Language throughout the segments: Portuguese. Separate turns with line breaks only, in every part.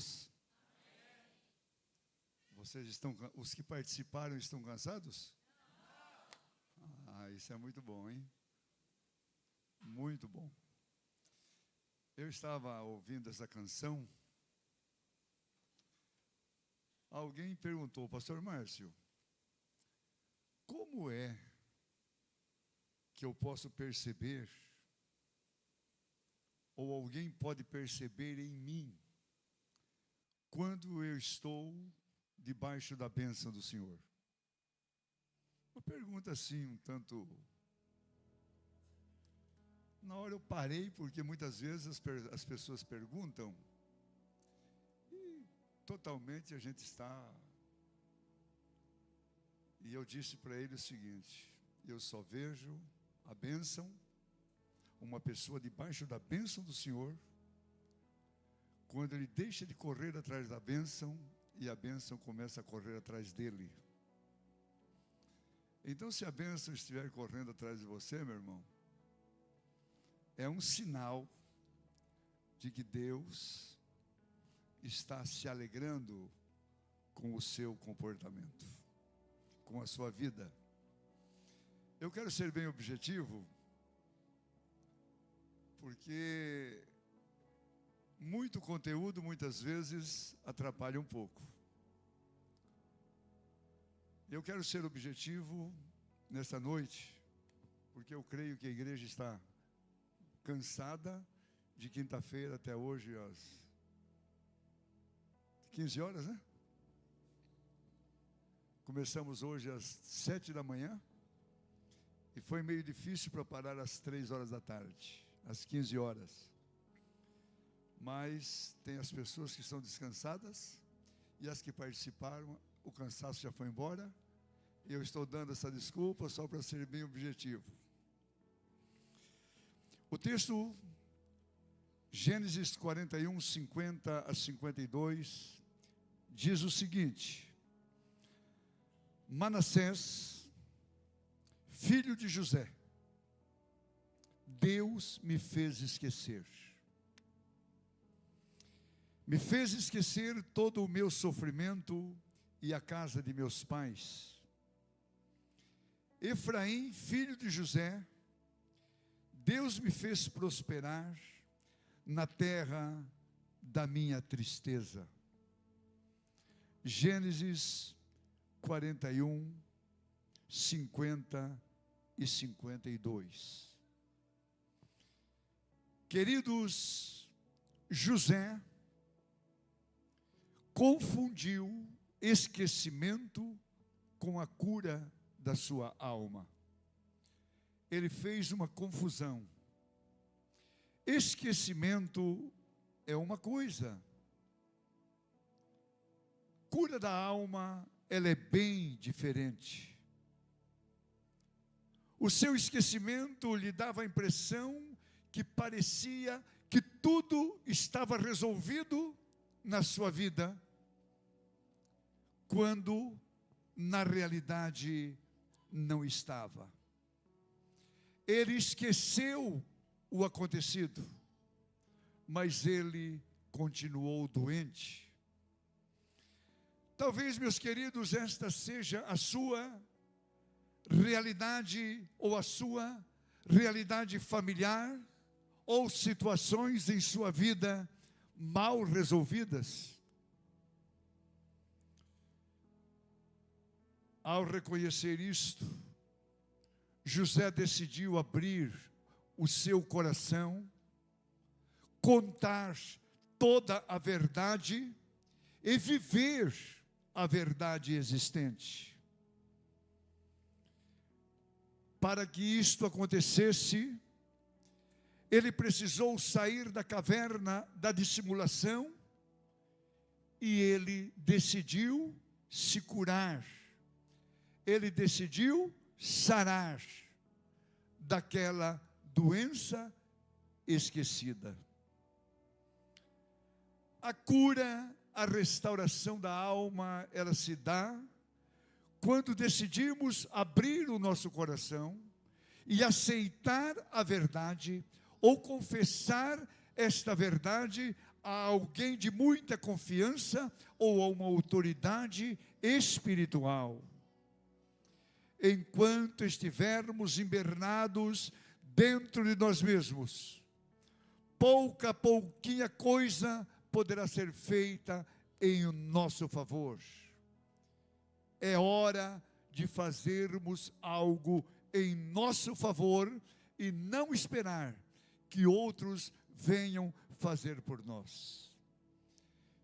Jesus? Os que participaram estão cansados? Isso é muito bom, hein? Muito bom. Eu estava ouvindo essa canção. Alguém perguntou, pastor Márcio, como é que eu posso perceber, ou alguém pode perceber em mim, quando eu estou debaixo da bênção do Senhor? Uma pergunta assim, um tanto... Na hora eu parei, porque muitas vezes as pessoas perguntam, e totalmente a gente está... E eu disse para ele o seguinte, eu só vejo a bênção, uma pessoa debaixo da bênção do Senhor, quando ele deixa de correr atrás da bênção, e a bênção começa a correr atrás dele. Então, se a bênção estiver correndo atrás de você, meu irmão, é um sinal de que Deus está se alegrando com o seu comportamento, com a sua vida. Eu quero ser bem objetivo, porque muito conteúdo muitas vezes atrapalha um pouco. Eu quero ser objetivo nesta noite, porque eu creio que a igreja está cansada de quinta-feira até hoje, às 15 horas, né? Começamos hoje às 7 da manhã, e foi meio difícil para parar às 3 horas da tarde, às 15 horas. Mas tem as pessoas que estão descansadas, e as que participaram, o cansaço já foi embora. Eu estou dando essa desculpa só para ser bem objetivo. O texto, Gênesis 41, 50 a 52, diz o seguinte: Manassés, filho de José, Deus me fez esquecer. Me fez esquecer todo o meu sofrimento e a casa de meus pais. Efraim, filho de José, Deus me fez prosperar na terra da minha tristeza. Gênesis 41, 50 e 52. Queridos, José confundiu esquecimento com a cura da sua alma. Ele fez uma confusão. Esquecimento é uma coisa. Cura da alma, ela é bem diferente. O seu esquecimento lhe dava a impressão que parecia que tudo estava resolvido na sua vida, quando na realidade não estava. Ele esqueceu o acontecido, mas ele continuou doente. Talvez, meus queridos, esta seja a sua realidade, ou a sua realidade familiar, ou situações em sua vida mal resolvidas. Ao reconhecer isto, José decidiu abrir o seu coração, contar toda a verdade e viver a verdade existente. Para que isto acontecesse, ele precisou sair da caverna da dissimulação, e ele decidiu se curar. Ele decidiu sarar daquela doença esquecida. A cura, a restauração da alma, ela se dá quando decidimos abrir o nosso coração e aceitar a verdade, ou confessar esta verdade a alguém de muita confiança ou a uma autoridade espiritual. Enquanto estivermos hibernados dentro de nós mesmos, pouquinha coisa poderá ser feita em nosso favor. É hora de fazermos algo em nosso favor e não esperar que outros venham fazer por nós.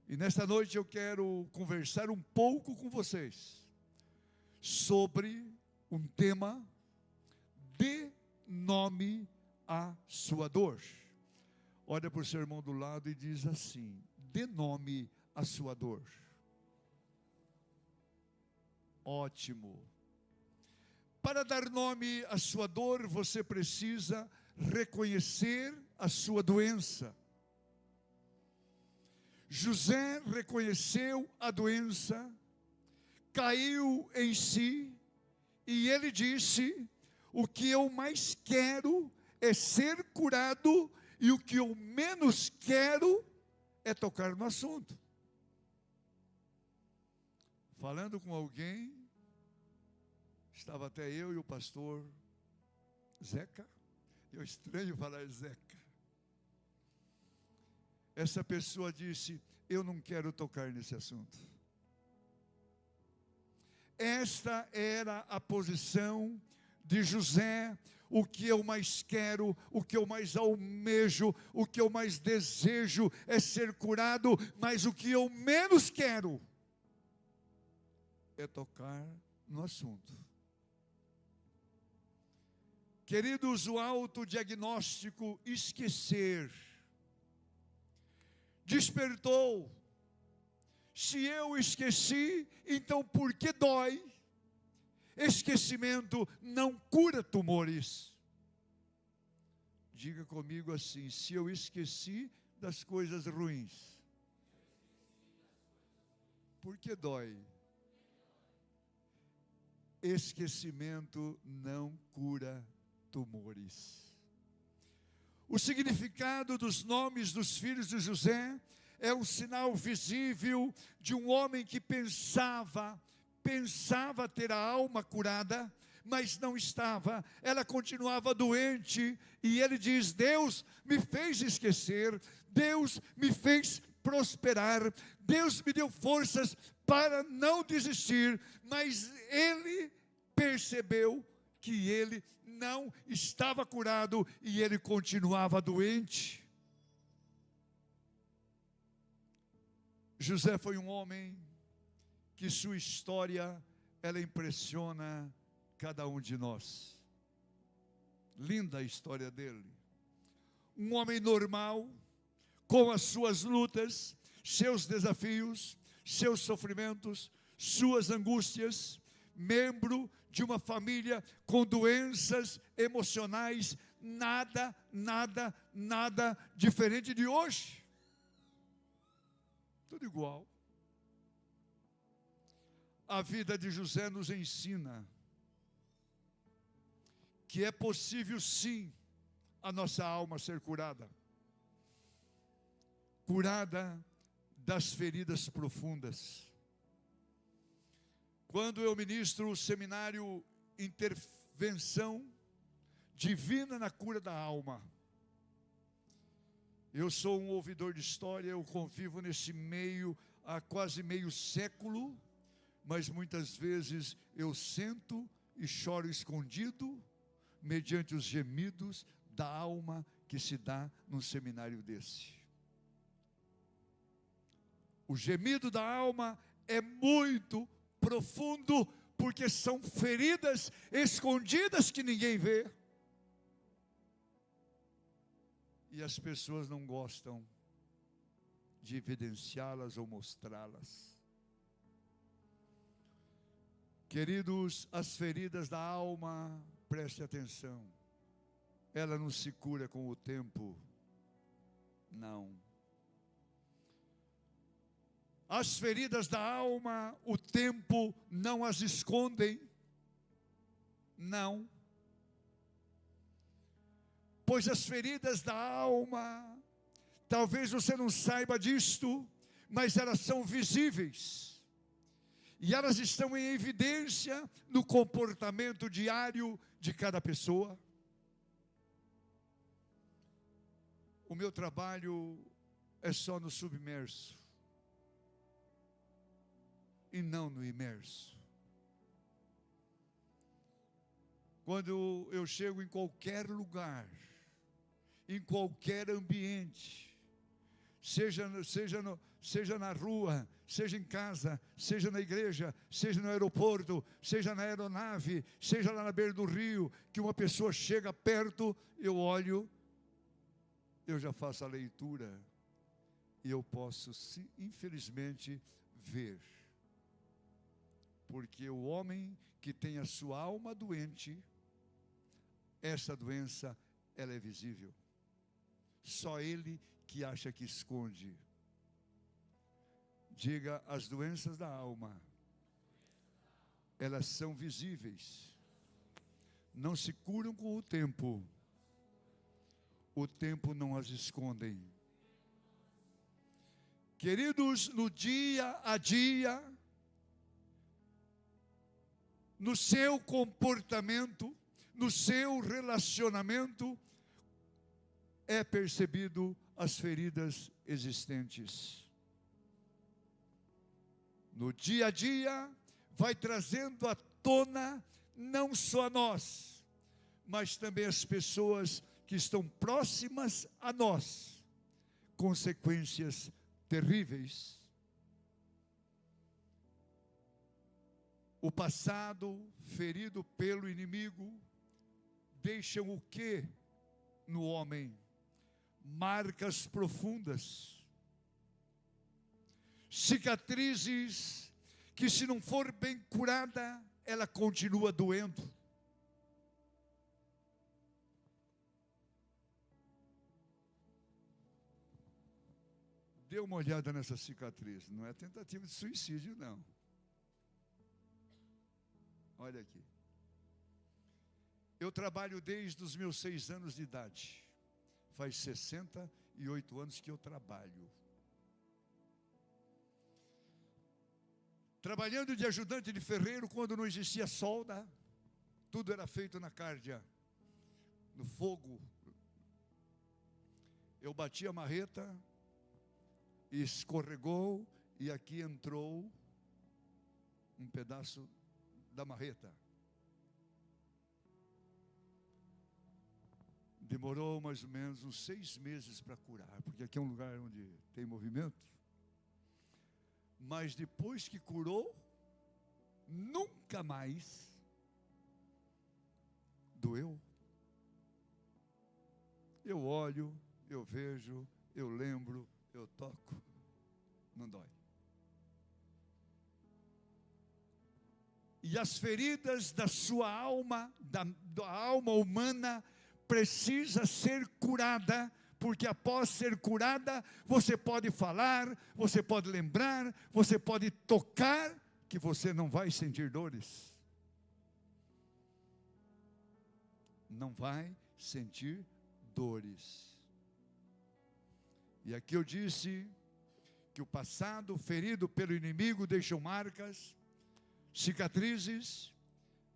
E nesta noite eu quero conversar um pouco com vocês sobre um tema: dê nome à sua dor. Olha para o seu irmão do lado e diz assim: dê nome à sua dor. Ótimo. Para dar nome à sua dor, você precisa reconhecer a sua doença. José reconheceu a doença, caiu em si, e ele disse: o que eu mais quero é ser curado, e o que eu menos quero é tocar no assunto. Falando com alguém, estava até eu e o pastor Zeca. Eu estranho falar Zeca. Essa pessoa disse: eu não quero tocar nesse assunto. Esta era a posição de José. O que eu mais quero, o que eu mais almejo, o que eu mais desejo é ser curado, mas o que eu menos quero é tocar no assunto. Queridos, o autodiagnóstico esquecer despertou. Se eu esqueci, então por que dói? Esquecimento não cura tumores. Diga comigo assim: se eu esqueci das coisas ruins, por que dói? Esquecimento não cura tumores. O significado dos nomes dos filhos de José é um sinal visível de um homem que pensava ter a alma curada, mas não estava. Ela continuava doente, e ele diz: Deus me fez esquecer, Deus me fez prosperar, Deus me deu forças para não desistir, mas ele percebeu que ele não estava curado e ele continuava doente. José foi um homem que sua história, ela impressiona cada um de nós. Linda a história dele. Um homem normal, com as suas lutas, seus desafios, seus sofrimentos, suas angústias, membro de uma família com doenças emocionais, nada diferente de hoje. Tudo igual. A vida de José nos ensina que é possível sim a nossa alma ser curada. Curada das feridas profundas. Quando eu ministro o seminário Intervenção Divina na Cura da Alma, eu sou um ouvidor de história, eu convivo nesse meio há quase meio século, mas muitas vezes eu sento e choro escondido, mediante os gemidos da alma que se dá num seminário desse. O gemido da alma é muito profundo, porque são feridas escondidas que ninguém vê. E as pessoas não gostam de evidenciá-las ou mostrá-las. Queridos, as feridas da alma, preste atenção, ela não se cura com o tempo, não. As feridas da alma, o tempo não as escondem, não. Pois as feridas da alma Talvez você não saiba disto, mas elas são visíveis. E elas estão em evidência no comportamento diário de cada pessoa. O meu trabalho é só no submerso e não no imerso. Quando eu chego em qualquer lugar, em qualquer ambiente, seja na rua, seja em casa, seja na igreja, seja no aeroporto, seja na aeronave, seja lá na beira do rio, que uma pessoa chega perto, eu olho, eu já faço a leitura, e eu posso, infelizmente, ver. Porque o homem que tem a sua alma doente, essa doença, ela é visível. Só ele que acha que esconde. Diga, as doenças da alma, elas são visíveis. Não se curam com o tempo não as escondem. Queridos, no dia a dia, no seu comportamento, no seu relacionamento, é percebido as feridas existentes. No dia a dia, vai trazendo à tona, não só a nós, mas também as pessoas que estão próximas a nós, consequências terríveis. O passado ferido pelo inimigo deixam o que no homem? Marcas profundas, cicatrizes que, se não for bem curada, ela continua doendo. Dê uma olhada nessa cicatriz, não é tentativa de suicídio, não. Olha aqui. Eu trabalho desde os meus 6 anos de idade. Faz 68 anos que eu trabalho. Trabalhando de ajudante de ferreiro, quando não existia solda, tudo era feito na cárdia, no fogo. Eu bati a marreta, escorregou, e aqui entrou um pedaço da marreta. Demorou mais ou menos uns 6 meses para curar, porque aqui é um lugar onde tem movimento. Mas depois que curou, nunca mais doeu. Eu olho, eu vejo, eu lembro, eu toco, não dói. E as feridas da sua alma, da alma humana, precisa ser curada, porque após ser curada, você pode falar, você pode lembrar, você pode tocar, que você não vai sentir dores. Não vai sentir dores. E aqui eu disse que o passado ferido pelo inimigo deixou marcas, cicatrizes.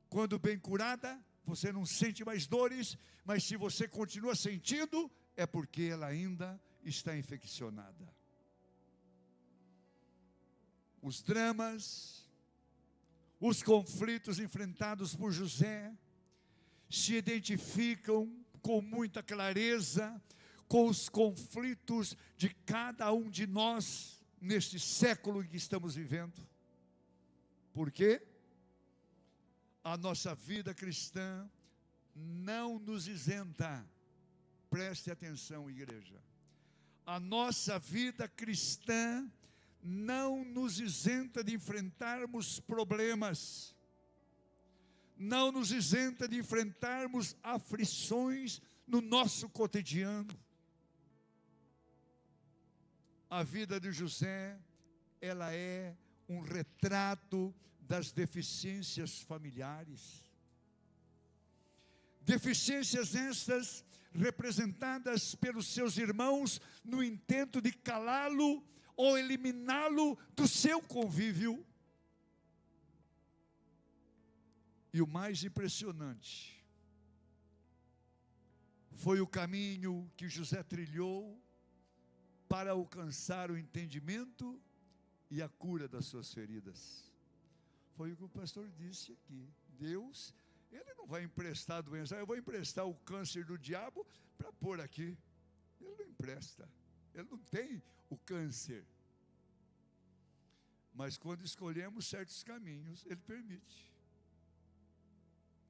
Quando bem curada, você não sente mais dores, mas se você continua sentindo, é porque ela ainda está infeccionada. Os dramas, os conflitos enfrentados por José, se identificam com muita clareza com os conflitos de cada um de nós, neste século em que estamos vivendo. Por quê? A nossa vida cristã não nos isenta. Preste atenção, igreja. A nossa vida cristã não nos isenta de enfrentarmos problemas, não nos isenta de enfrentarmos aflições no nosso cotidiano. A vida de José, ela é um retrato das deficiências familiares. Deficiências estas representadas pelos seus irmãos no intento de calá-lo ou eliminá-lo do seu convívio. E o mais impressionante foi o caminho que José trilhou para alcançar o entendimento e a cura das suas feridas. Foi o que o pastor disse aqui. Deus, Ele não vai emprestar a doença. Eu vou emprestar o câncer do diabo para pôr aqui. Ele não empresta. Ele não tem o câncer. Mas quando escolhemos certos caminhos, Ele permite.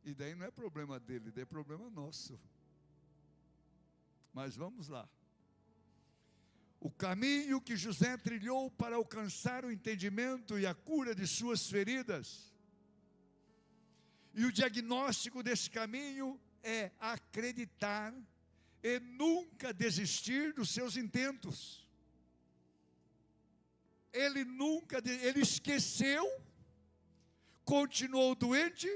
E daí não é problema dele, daí é problema nosso. Mas vamos lá. O caminho que José trilhou para alcançar o entendimento e a cura de suas feridas. E o diagnóstico desse caminho é acreditar e nunca desistir dos seus intentos. Ele esqueceu, continuou doente,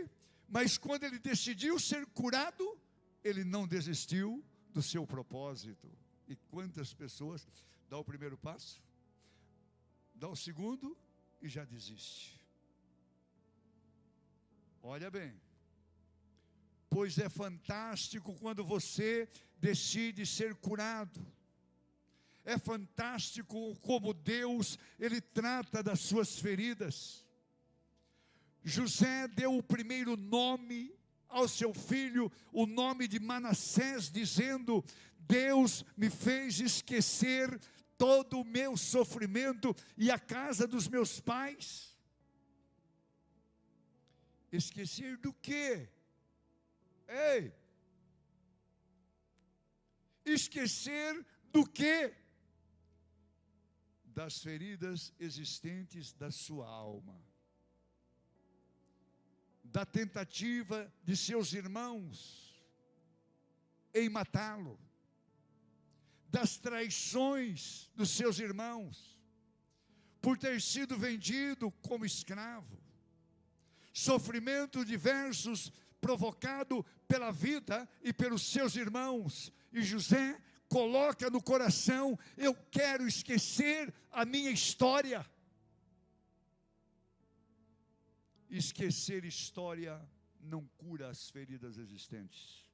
mas quando ele decidiu ser curado, ele não desistiu do seu propósito. E quantas pessoas dá o primeiro passo, dá o segundo e já desiste. Olha bem, pois é fantástico quando você decide ser curado. É fantástico como Deus, Ele trata das suas feridas. José deu o primeiro nome ao seu filho, o nome de Manassés, dizendo: Deus me fez esquecer todo o meu sofrimento e a casa dos meus pais. Esquecer do quê? Ei! Esquecer do quê? Das feridas existentes da sua alma. Da tentativa de seus irmãos em matá-lo. Das traições dos seus irmãos, por ter sido vendido como escravo, sofrimento diversos provocado pela vida e pelos seus irmãos, e José coloca no coração: eu quero esquecer a minha história. Esquecer história não cura as feridas existentes.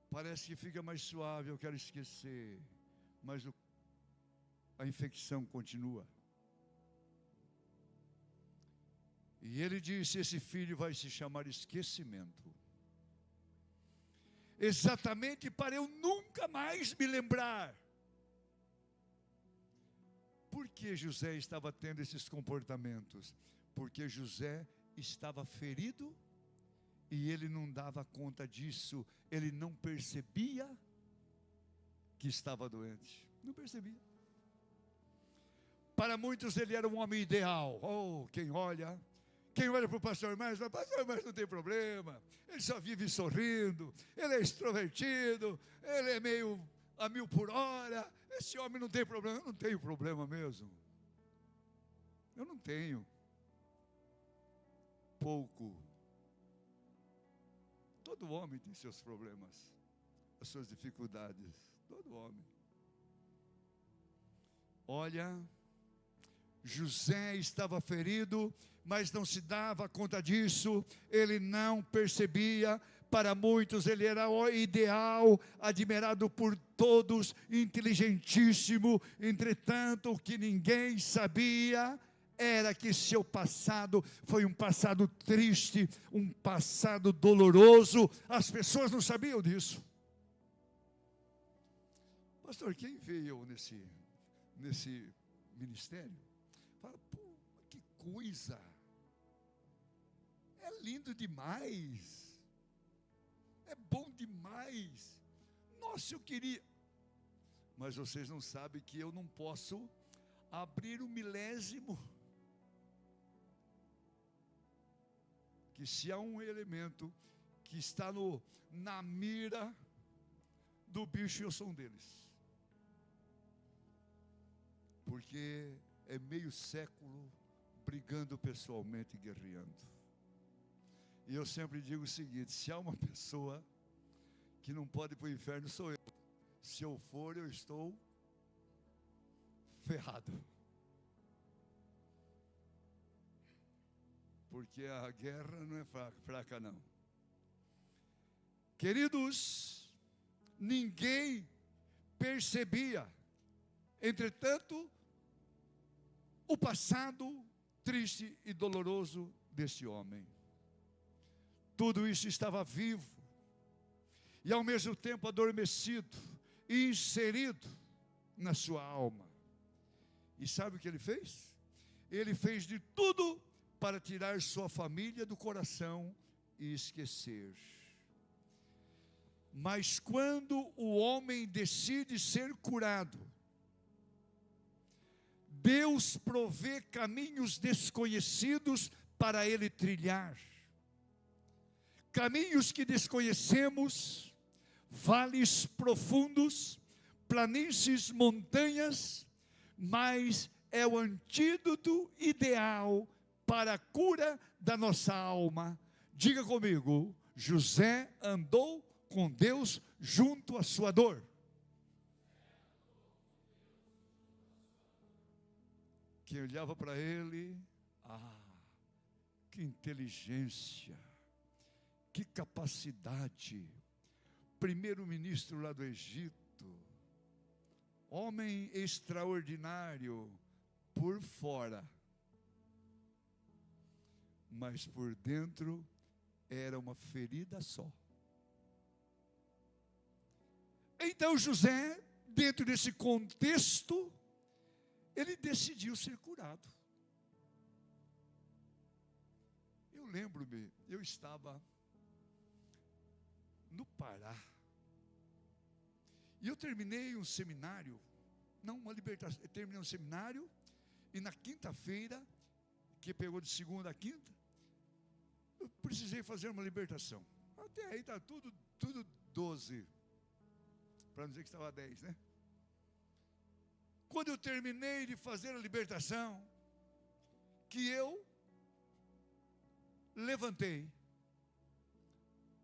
Parece que fica mais suave, eu quero esquecer, mas a infecção continua. E ele disse: esse filho vai se chamar esquecimento, exatamente para eu nunca mais me lembrar. Por que José estava tendo esses comportamentos? Porque José estava ferido e ele não dava conta disso, ele não percebia que estava doente, não percebia. Para muitos ele era um homem ideal. Quem olha para o pastor Márcio, pastor Márcio não tem problema, ele só vive sorrindo, ele é extrovertido, ele é meio a 1000 por hora, esse homem não tem problema. Eu não tenho problema mesmo, eu não tenho. Pouco. Todo homem tem seus problemas, as suas dificuldades, todo homem. Olha, José estava ferido, mas não se dava conta disso, ele não percebia. Para muitos ele era o ideal, admirado por todos, inteligentíssimo. Entretanto, o que ninguém sabia era que seu passado foi um passado triste, um passado doloroso. As pessoas não sabiam disso. Pastor, quem veio nesse ministério fala: pô, que coisa, é lindo demais, é bom demais, nossa, eu queria. Mas vocês não sabem que eu não posso abrir o milésimo. Que se há um elemento que está na mira do bicho, eu sou um deles. Porque é meio século brigando pessoalmente e guerreando. E eu sempre digo o seguinte: se há uma pessoa que não pode ir para o inferno sou eu. Se eu for, eu estou ferrado. Porque a guerra não é fraca não. Queridos, ninguém percebia, entretanto, o passado triste e doloroso desse homem. Tudo isso estava vivo e ao mesmo tempo adormecido e inserido na sua alma. E sabe o que ele fez? Ele fez de tudo para tirar sua família do coração e esquecer. Mas quando o homem decide ser curado, Deus provê caminhos desconhecidos para ele trilhar. Caminhos que desconhecemos, vales profundos, planícies, montanhas, mas é o antídoto ideal para a cura da nossa alma. Diga comigo, José andou com Deus junto à sua dor. Quem olhava para ele, que inteligência, que capacidade, primeiro-ministro lá do Egito, homem extraordinário por fora, mas por dentro era uma ferida só. Então José, dentro desse contexto, ele decidiu ser curado. Eu lembro-me, eu estava no Pará, e eu terminei um seminário, uma libertação, eu terminei um seminário, e na quinta-feira, que pegou de segunda a quinta, eu precisei fazer uma libertação. Até aí está tudo 12, para não dizer que estava 10, né? Quando eu terminei de fazer a libertação, que eu levantei,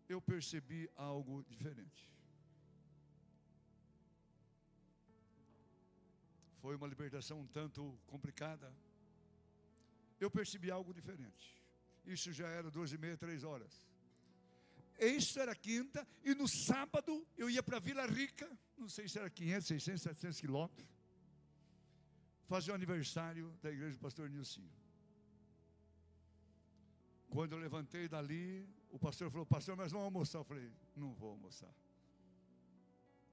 eu percebi algo diferente. Foi uma libertação um tanto complicada. Eu percebi algo diferente. Isso já era 2h30, 3 horas. Isso era quinta, e no sábado eu ia para Vila Rica, não sei se era 500, 600, 700 quilômetros, fazer o aniversário da igreja do pastor Nilcinho. Quando eu levantei dali, o pastor falou: pastor, nós vamos almoçar. Eu falei: não vou almoçar.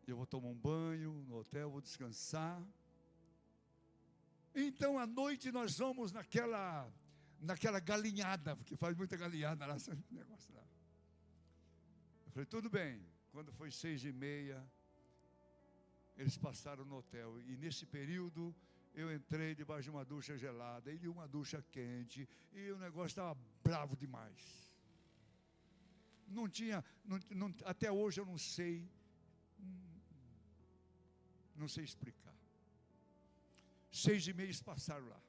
Eu vou tomar um banho no hotel, vou descansar. Então à noite nós vamos naquela galinhada, porque faz muita galinhada lá, esse negócio lá. Eu falei: tudo bem. Quando foi 6h30, eles passaram no hotel, e nesse período eu entrei debaixo de uma ducha gelada e de uma ducha quente, e o negócio estava bravo demais. Até hoje eu não sei explicar. 6h30 passaram lá.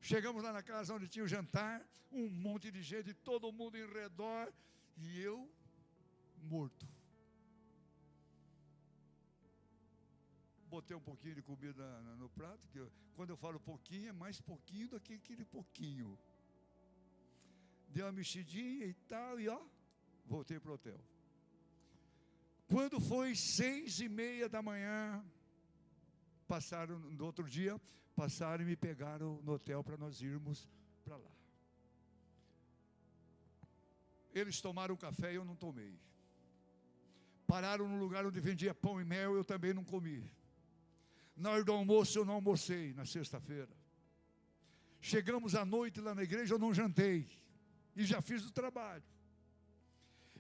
Chegamos lá na casa onde tinha o jantar, um monte de gente, todo mundo em redor, e eu morto. Botei um pouquinho de comida no prato, que quando eu falo pouquinho, é mais pouquinho do que aquele pouquinho. Dei uma mexidinha e tal, e voltei para o hotel. Quando foi 6h30 da manhã, passaram, no outro dia, passaram e me pegaram no hotel para nós irmos para lá. Eles tomaram café e eu não tomei. Pararam no lugar onde vendia pão e mel, eu também não comi. Na hora do almoço eu não almocei, na sexta-feira. Chegamos à noite lá na igreja, eu não jantei. E já fiz o trabalho.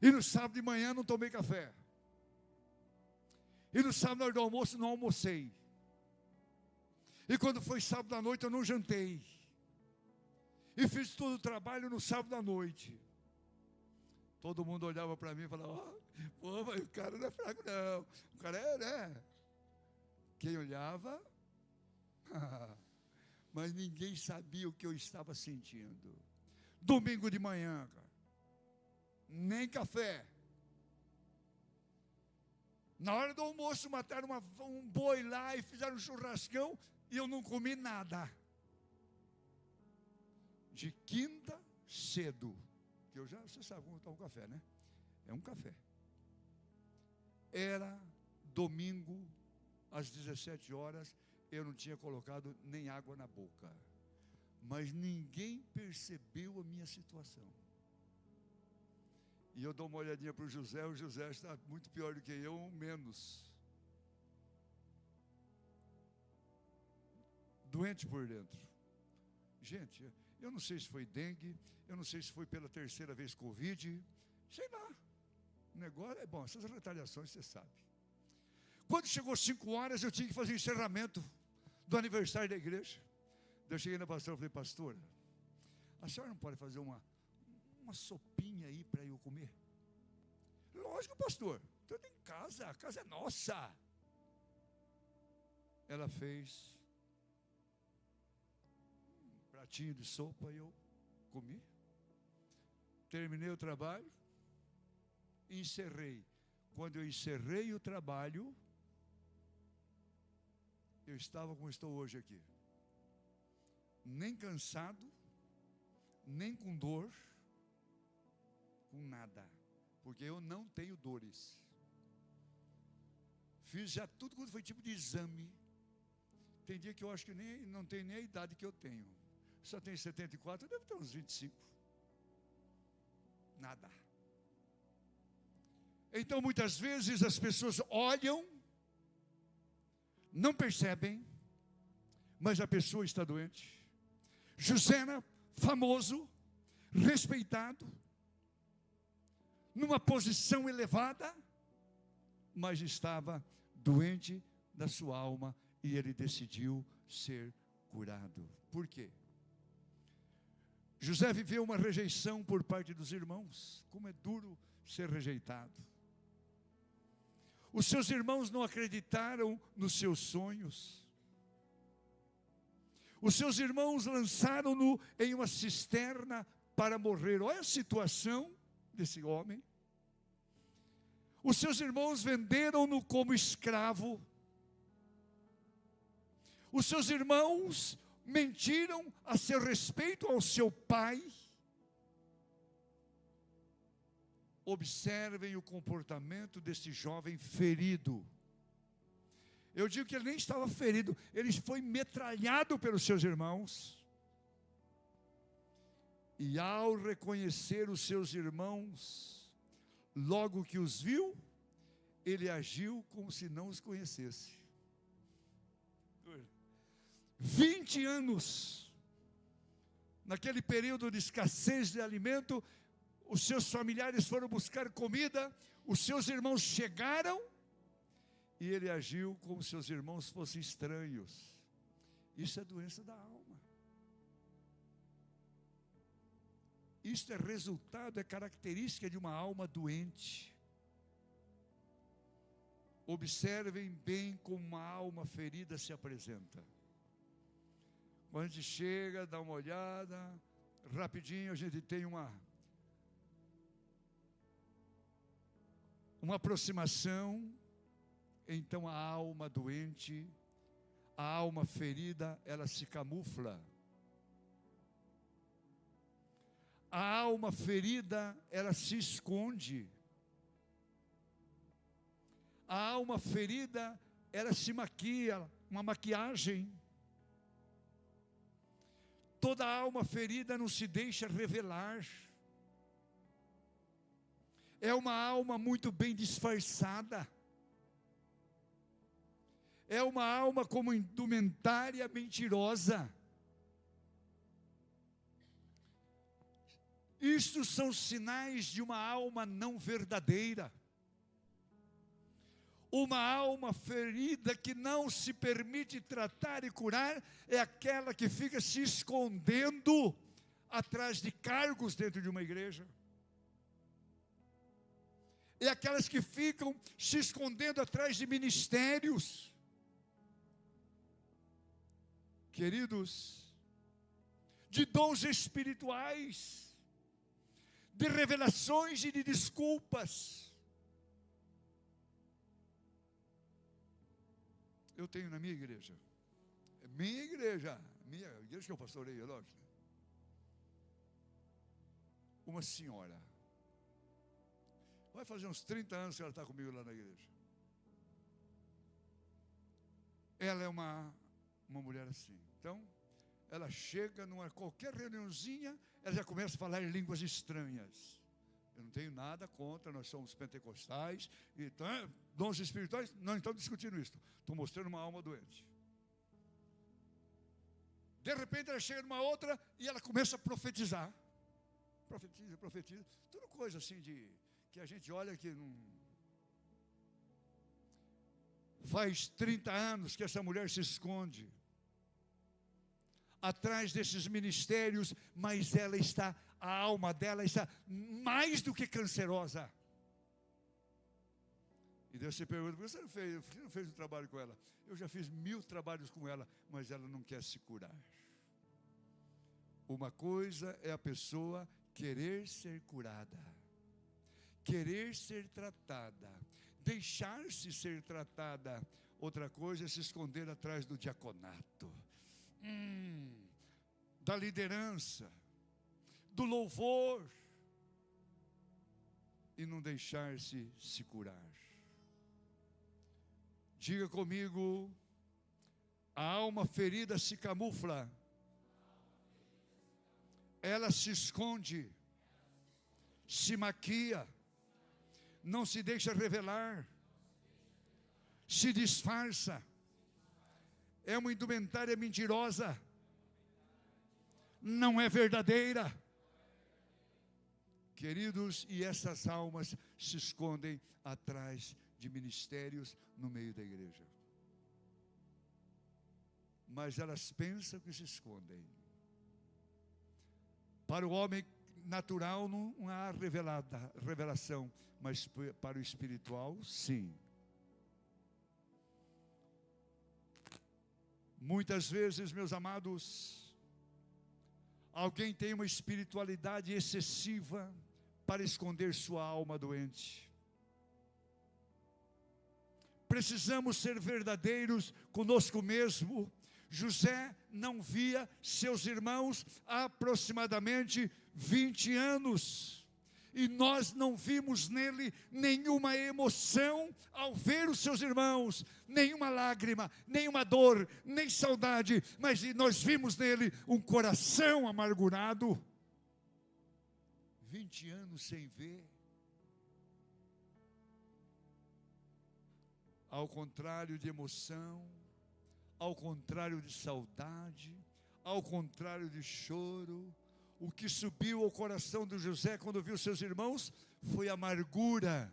E no sábado de manhã não tomei café. E no sábado, na hora do almoço, não almocei. E quando foi sábado à noite, eu não jantei. E fiz todo o trabalho no sábado à noite. Todo mundo olhava para mim e falava: pô, mas o cara não é fraco não. O cara é, né? Quem olhava, mas ninguém sabia o que eu estava sentindo. Domingo de manhã, cara, nem café. Na hora do almoço mataram um boi lá e fizeram um churrascão e eu não comi nada. De quinta cedo, que você sabe como está um café, né? É um café. Era domingo, às 17 horas, eu não tinha colocado nem água na boca. Mas ninguém percebeu a minha situação. E eu dou uma olhadinha para o José está muito pior do que eu, menos. Doente por dentro. Gente, eu não sei se foi dengue, eu não sei se foi pela terceira vez Covid, sei lá. O negócio é bom, essas retaliações você sabe. Quando chegou 5 horas, eu tinha que fazer o encerramento do aniversário da igreja. Eu cheguei na pastora e falei, pastora, a senhora não pode fazer uma sopinha aí para eu comer? Lógico, pastor, tudo em casa, a casa é nossa. Ela fez um pratinho de sopa e eu comi. Terminei o trabalho, encerrei. Quando eu encerrei o trabalho, eu estava como estou hoje aqui. Nem cansado, nem com dor, com nada, porque eu não tenho dores. Fiz já tudo quando foi tipo de exame. Tem dia que eu acho que não tenho nem a idade que eu tenho. Só tenho 74, eu devo ter uns 25. Nada. Então muitas vezes as pessoas olham, não percebem, mas a pessoa está doente. Jusena, famoso, respeitado, numa posição elevada, mas estava doente da sua alma e ele decidiu ser curado. Por quê? José viveu uma rejeição por parte dos irmãos. Como é duro ser rejeitado. Os seus irmãos não acreditaram nos seus sonhos. Os seus irmãos lançaram-no em uma cisterna para morrer. Olha a situação desse homem. Os seus irmãos venderam-no como escravo. Os seus irmãos mentiram a seu respeito ao seu pai. Observem o comportamento desse jovem ferido. Eu digo que ele nem estava ferido, ele foi metralhado pelos seus irmãos. E ao reconhecer os seus irmãos, logo que os viu, ele agiu como se não os conhecesse. 20 anos, naquele período de escassez de alimento, os seus familiares foram buscar comida, os seus irmãos chegaram, e ele agiu como se seus irmãos fossem estranhos. Isso é doença da alma. Isso é resultado, é característica de uma alma doente. Observem bem como uma alma ferida se apresenta. Quando a gente chega, dá uma olhada, rapidinho a gente tem uma aproximação. Então a alma doente, a alma ferida, ela se camufla. A alma ferida, ela se esconde. A alma ferida, ela se maquia, uma maquiagem. Toda alma ferida não se deixa revelar. É uma alma muito bem disfarçada. É uma alma como indumentária mentirosa. Isto são sinais de uma alma não verdadeira. Uma alma ferida que não se permite tratar e curar é aquela que fica se escondendo atrás de cargos dentro de uma igreja. É aquelas que ficam se escondendo atrás de ministérios. Queridos, de dons espirituais, de revelações e de desculpas. Eu tenho na minha igreja, minha igreja que eu pastorei, é lógico, uma senhora, vai fazer uns 30 anos que ela está comigo lá na igreja. Ela é uma mulher assim. Então, ela chega numa qualquer reuniãozinha, ela já começa a falar em línguas estranhas. Eu não tenho nada contra, nós somos pentecostais, então, dons espirituais, não estamos discutindo isso. Estou mostrando uma alma doente. De repente ela chega numa outra e ela começa a profetizar. Profetiza. Tudo coisa assim que a gente olha que não... Faz 30 anos que essa mulher se esconde atrás desses ministérios, mas a alma dela está mais do que cancerosa. E Deus se pergunta: por que você não fez um trabalho com ela? Eu já fiz 1000 trabalhos com ela, mas ela não quer se curar. Uma coisa é a pessoa querer ser curada, querer ser tratada, deixar-se ser tratada. Outra coisa é se esconder atrás do diaconato, da liderança, do louvor, e não deixar-se se curar. Diga comigo: a alma ferida se camufla, ela se esconde, se maquia, não se deixa revelar, se disfarça, é uma indumentária mentirosa, não é verdadeira. Queridos, e essas almas se escondem atrás de ministérios no meio da igreja. Mas elas pensam que se escondem. Para o homem natural não há revelação, mas para o espiritual, sim. Muitas vezes, meus amados, alguém tem uma espiritualidade excessiva para esconder sua alma doente. Precisamos ser verdadeiros conosco mesmo. José não via seus irmãos há aproximadamente 20 anos. E nós não vimos nele nenhuma emoção ao ver os seus irmãos, nenhuma lágrima, nenhuma dor, nem saudade, mas nós vimos nele um coração amargurado. 20 anos sem ver. Ao contrário de emoção, ao contrário de saudade, ao contrário de choro, o que subiu ao coração de José quando viu seus irmãos foi amargura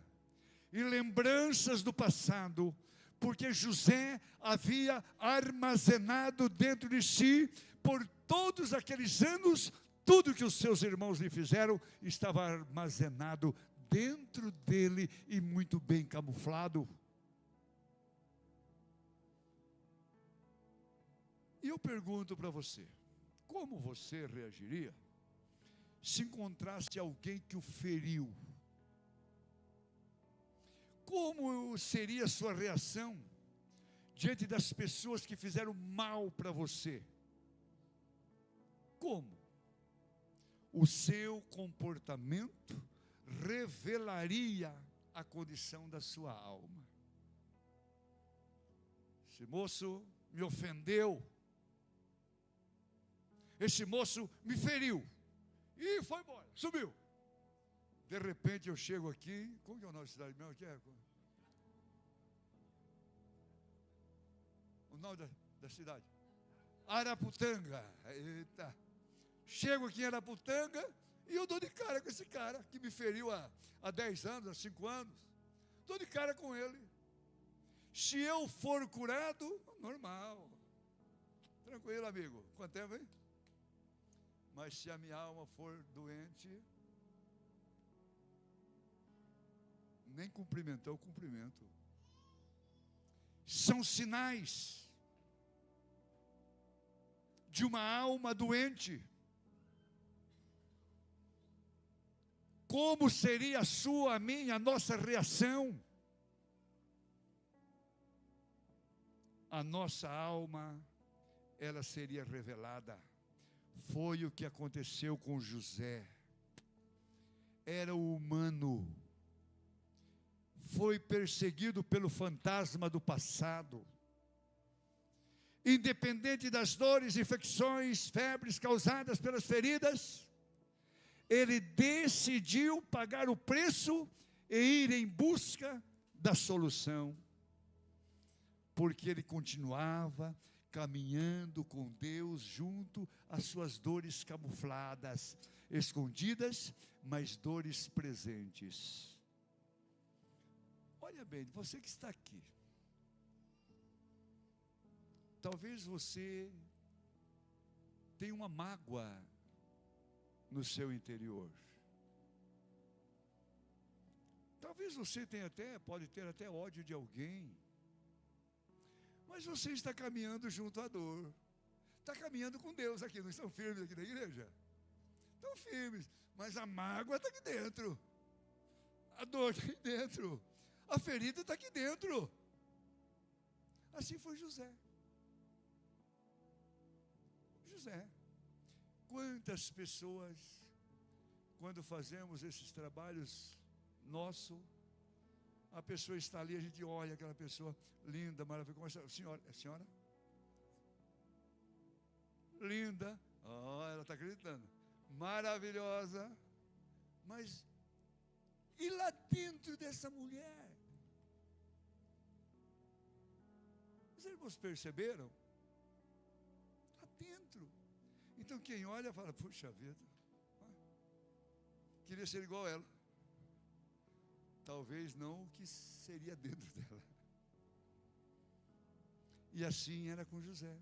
e lembranças do passado, porque José havia armazenado dentro de si, por todos aqueles anos, tudo que os seus irmãos lhe fizeram estava armazenado dentro dele e muito bem camuflado. E eu pergunto para você: como você reagiria se encontrasse alguém que o feriu? Como seria a sua reação diante das pessoas que fizeram mal para você? Como? O seu comportamento revelaria a condição da sua alma. Esse moço me ofendeu, esse moço me feriu, e foi embora, subiu. De repente eu chego aqui, como que é o nome da cidade mesmo? Aqui é? O nome da cidade? Araputanga. Eita. Chego aqui em Araputanga e eu dou de cara com esse cara que me feriu há 10 anos, há 5 anos. Dou de cara com ele. Se eu for curado, normal. Tranquilo, amigo. Quanto tempo, hein? Mas se a minha alma for doente, nem cumprimentar eu cumprimento. São sinais de uma alma doente. Como seria a sua, a minha, a nossa reação? a nossa alma, ela seria revelada. Foi o que aconteceu com José. Era o humano. Foi perseguido pelo fantasma do passado. Independente das dores, infecções, febres causadas pelas feridas, ele decidiu pagar o preço e ir em busca da solução. Porque ele continuava caminhando com Deus junto às suas dores camufladas, escondidas, mas dores presentes. Olha bem, você que está aqui, talvez você tenha uma mágoa no seu interior. Talvez você pode ter até ódio de alguém. Mas você está caminhando junto à dor. Está caminhando com Deus aqui. Não estão firmes aqui na igreja? Estão firmes. Mas a mágoa está aqui dentro. A dor está aqui dentro. A ferida está aqui dentro. Assim foi José. José. Quantas pessoas, quando fazemos esses trabalhos nossos, a pessoa está ali, a gente olha aquela pessoa linda, maravilhosa. Senhora? Linda. Ela está acreditando. Maravilhosa. Mas, e lá dentro dessa mulher? Os irmãos perceberam? Lá dentro. Então quem olha fala, puxa vida, queria ser igual a ela. Talvez não o que seria dentro dela. E assim era com José.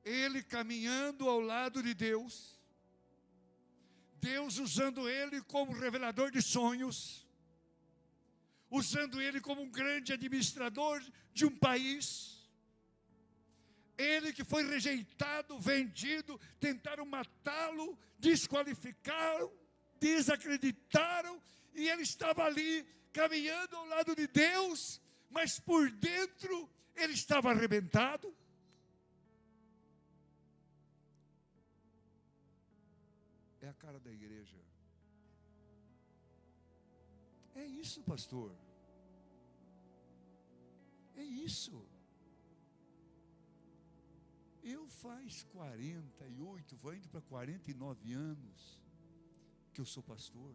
Ele caminhando ao lado de Deus, Deus usando ele como revelador de sonhos, usando ele como um grande administrador de um país. Ele que foi rejeitado, vendido, tentaram matá-lo, desqualificaram, desacreditaram, e ele estava ali, caminhando ao lado de Deus, mas por dentro ele estava arrebentado. É a cara da igreja. É isso, pastor. É isso. Eu faz 48, vou indo para 49 anos que eu sou pastor.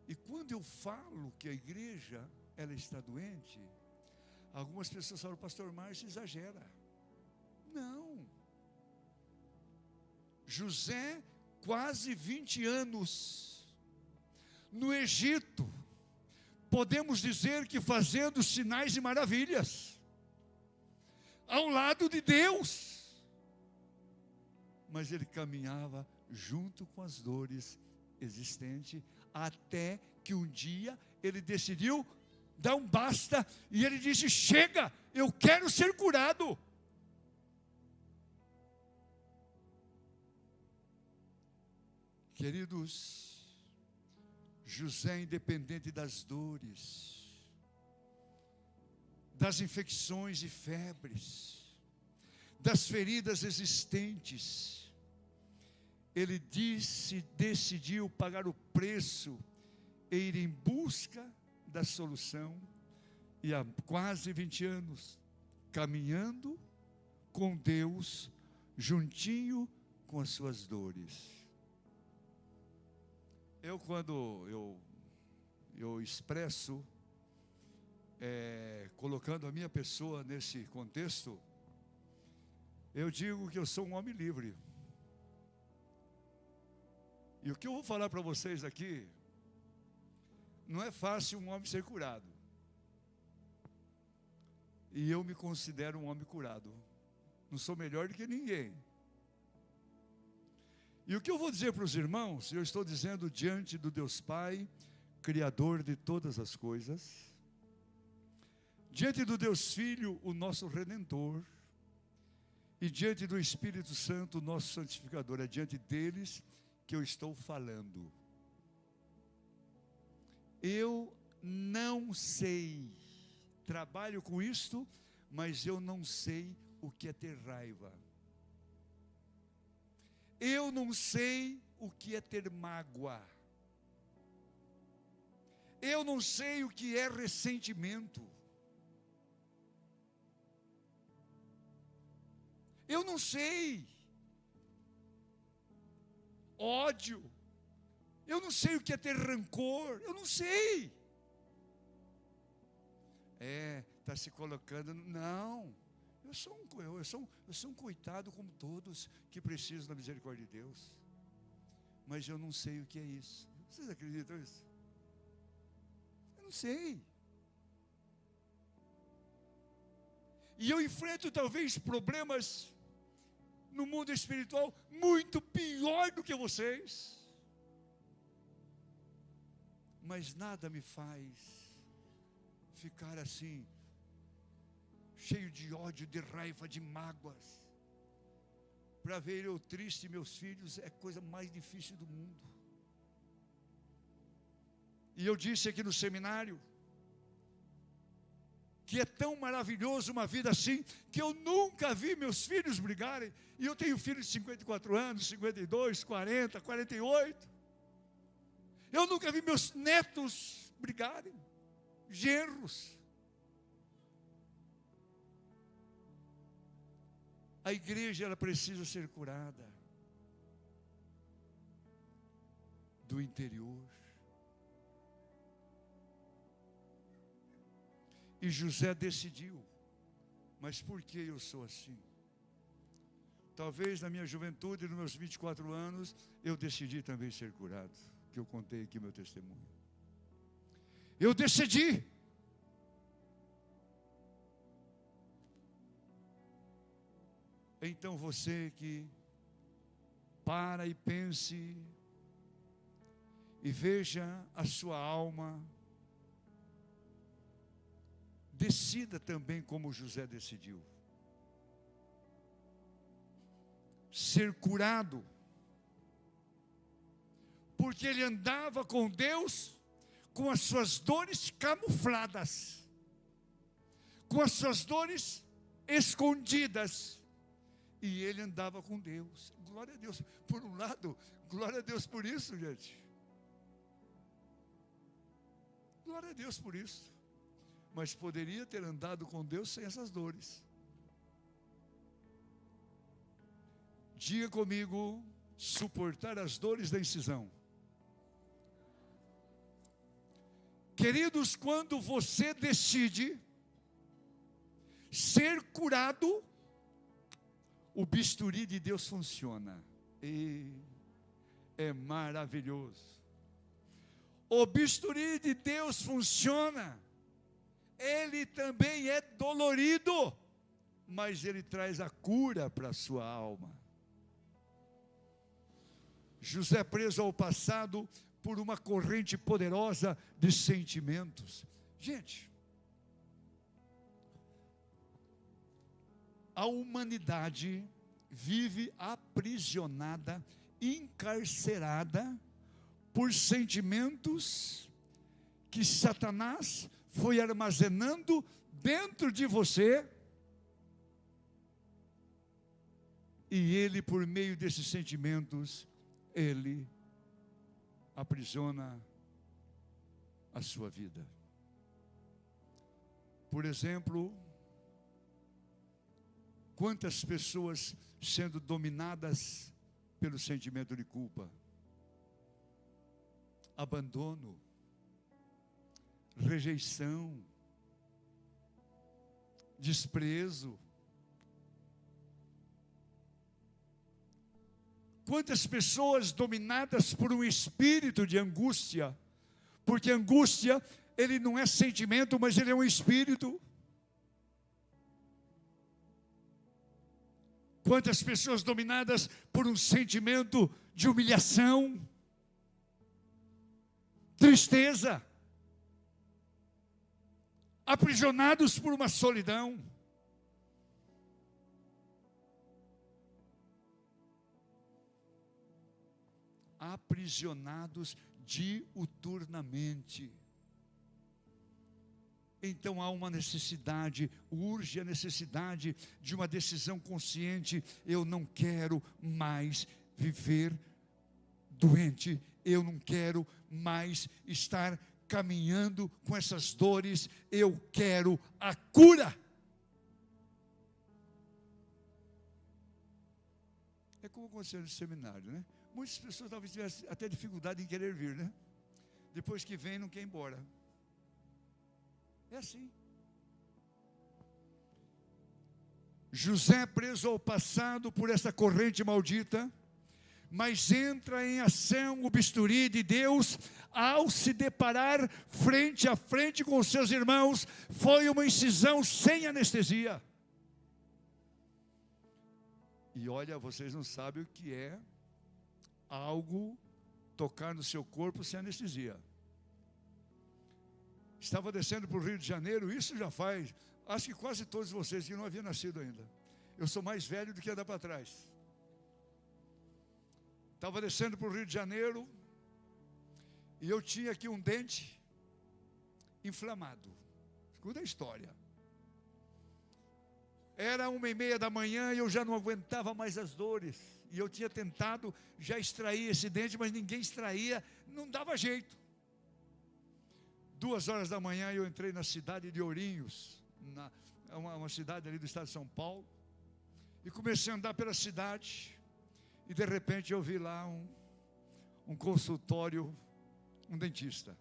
E quando eu falo que a igreja, ela está doente, algumas pessoas falam, pastor Márcio exagera. Não. José, quase 20 anos, no Egito, podemos dizer que fazendo sinais e maravilhas, ao lado de Deus, mas ele caminhava junto com as dores existentes, até que um dia ele decidiu dar um basta, e ele disse, chega, eu quero ser curado. Queridos, José, independente das dores, das infecções e febres, das feridas existentes, ele decidiu pagar o preço e ir em busca da solução, e há quase 20 anos, caminhando com Deus, juntinho com as suas dores. Quando eu expresso, colocando a minha pessoa nesse contexto, eu digo que eu sou um homem livre. E o que eu vou falar para vocês aqui, não é fácil um homem ser curado. E eu me considero um homem curado. Não sou melhor do que ninguém. E o que eu vou dizer para os irmãos, eu estou dizendo diante do Deus Pai, Criador de todas as coisas, diante do Deus Filho, o nosso Redentor, e diante do Espírito Santo, o nosso Santificador. É diante deles que eu estou falando. Eu não sei trabalho com isto, mas eu não sei o que é ter raiva. Eu não sei o que é ter mágoa. Eu não sei o que é ressentimento. Eu não sei. Ódio. Eu não sei o que é ter rancor. Eu não sei. Está se colocando. Não. Eu sou um coitado como todos que precisam da misericórdia de Deus. Mas eu não sei o que é isso. Vocês acreditam nisso? Eu não sei. E eu enfrento talvez problemas no mundo espiritual muito pior do que vocês. Mas nada me faz ficar assim, cheio de ódio, de raiva, de mágoas. Para ver eu triste e meus filhos é a coisa mais difícil do mundo. E eu disse aqui no seminário que é tão maravilhoso uma vida assim, que eu nunca vi meus filhos brigarem. E eu tenho filhos de 54 anos, 52, 40, 48. Eu nunca vi meus netos brigarem, genros. A igreja, ela precisa ser curada do interior. E José decidiu, mas por que eu sou assim? Talvez na minha juventude, nos meus 24 anos, eu decidi também ser curado, que eu contei aqui meu testemunho. Eu decidi. Então você que para e pense e veja a sua alma, decida também como José decidiu. Ser curado. Porque ele andava com Deus com as suas dores camufladas. Com as suas dores escondidas. E ele andava com Deus. Glória a Deus. Por um lado, glória a Deus por isso, gente. Glória a Deus por isso. Mas poderia ter andado com Deus sem essas dores. Diga comigo, suportar as dores da incisão. Queridos, quando você decide ser curado, o bisturi de Deus funciona. E é maravilhoso. O bisturi de Deus funciona. Ele também é dolorido, mas ele traz a cura para a sua alma. José preso ao passado por uma corrente poderosa de sentimentos. Gente, a humanidade vive aprisionada, encarcerada por sentimentos que Satanás foi armazenando dentro de você, e ele, por meio desses sentimentos, ele aprisiona a sua vida. Por exemplo, quantas pessoas sendo dominadas pelo sentimento de culpa, abandono, rejeição, desprezo. Quantas pessoas dominadas por um espírito de angústia, porque angústia, ele não é sentimento, mas ele é um espírito. Quantas pessoas dominadas por um sentimento de humilhação, tristeza, aprisionados por uma solidão. Aprisionados diuturnamente. então há uma necessidade, urge a necessidade de uma decisão consciente. Eu não quero mais viver doente, eu não quero mais estar caminhando com essas dores, eu quero a cura. É como aconteceu no seminário, né? Muitas pessoas talvez tivessem até dificuldade em querer vir, né? Depois que vem, não quer ir embora. É assim. José, preso ao passado por essa corrente maldita, mas entra em ação o bisturi de Deus ao se deparar frente a frente com os seus irmãos. Foi uma incisão sem anestesia. E olha, vocês não sabem o que é algo tocar no seu corpo sem anestesia. Estava descendo para o Rio de Janeiro, isso já faz, acho que quase todos vocês que não haviam nascido ainda. Eu sou mais velho do que andar para trás. Estava descendo para o Rio de Janeiro e eu tinha aqui um dente inflamado. Escuta a história. Era 1h30 da manhã e eu já não aguentava mais as dores. E eu tinha tentado já extrair esse dente, mas ninguém extraía, não dava jeito. 2h da manhã eu entrei na cidade de Ourinhos, uma cidade ali do estado de São Paulo, e comecei a andar pela cidade. E de repente eu vi lá um consultório, um dentista.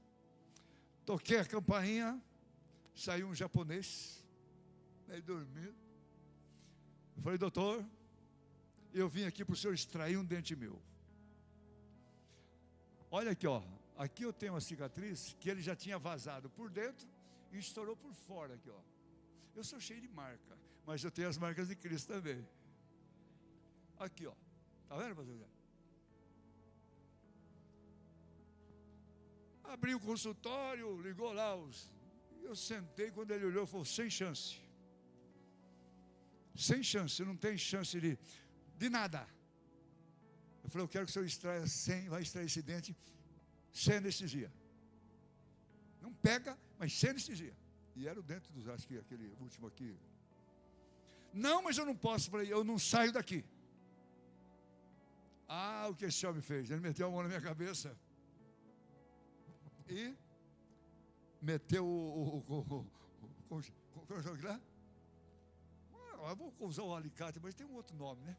Toquei a campainha, saiu um japonês, meio dormindo. Eu falei: doutor, eu vim aqui para o senhor extrair um dente meu. Olha aqui, ó. Aqui eu tenho uma cicatriz que ele já tinha vazado por dentro e estourou por fora aqui, ó. Eu sou cheio de marca, mas eu tenho as marcas de Cristo também. Aqui, ó. Está vendo, pastor José? Abri o consultório, ligou lá eu sentei, quando ele olhou, falou: sem chance. Sem chance, não tem chance de nada. Eu falei: eu quero que o senhor vai extrair esse dente sem anestesia. Não pega, mas sem anestesia. E era o dente dos, acho que aquele último aqui. Não, mas eu não posso. Falei: eu não saio daqui. Ah, o que esse homem fez? Ele meteu a mão na minha cabeça e meteu como é lá? Eu vou usar o alicate, mas tem um outro nome, né?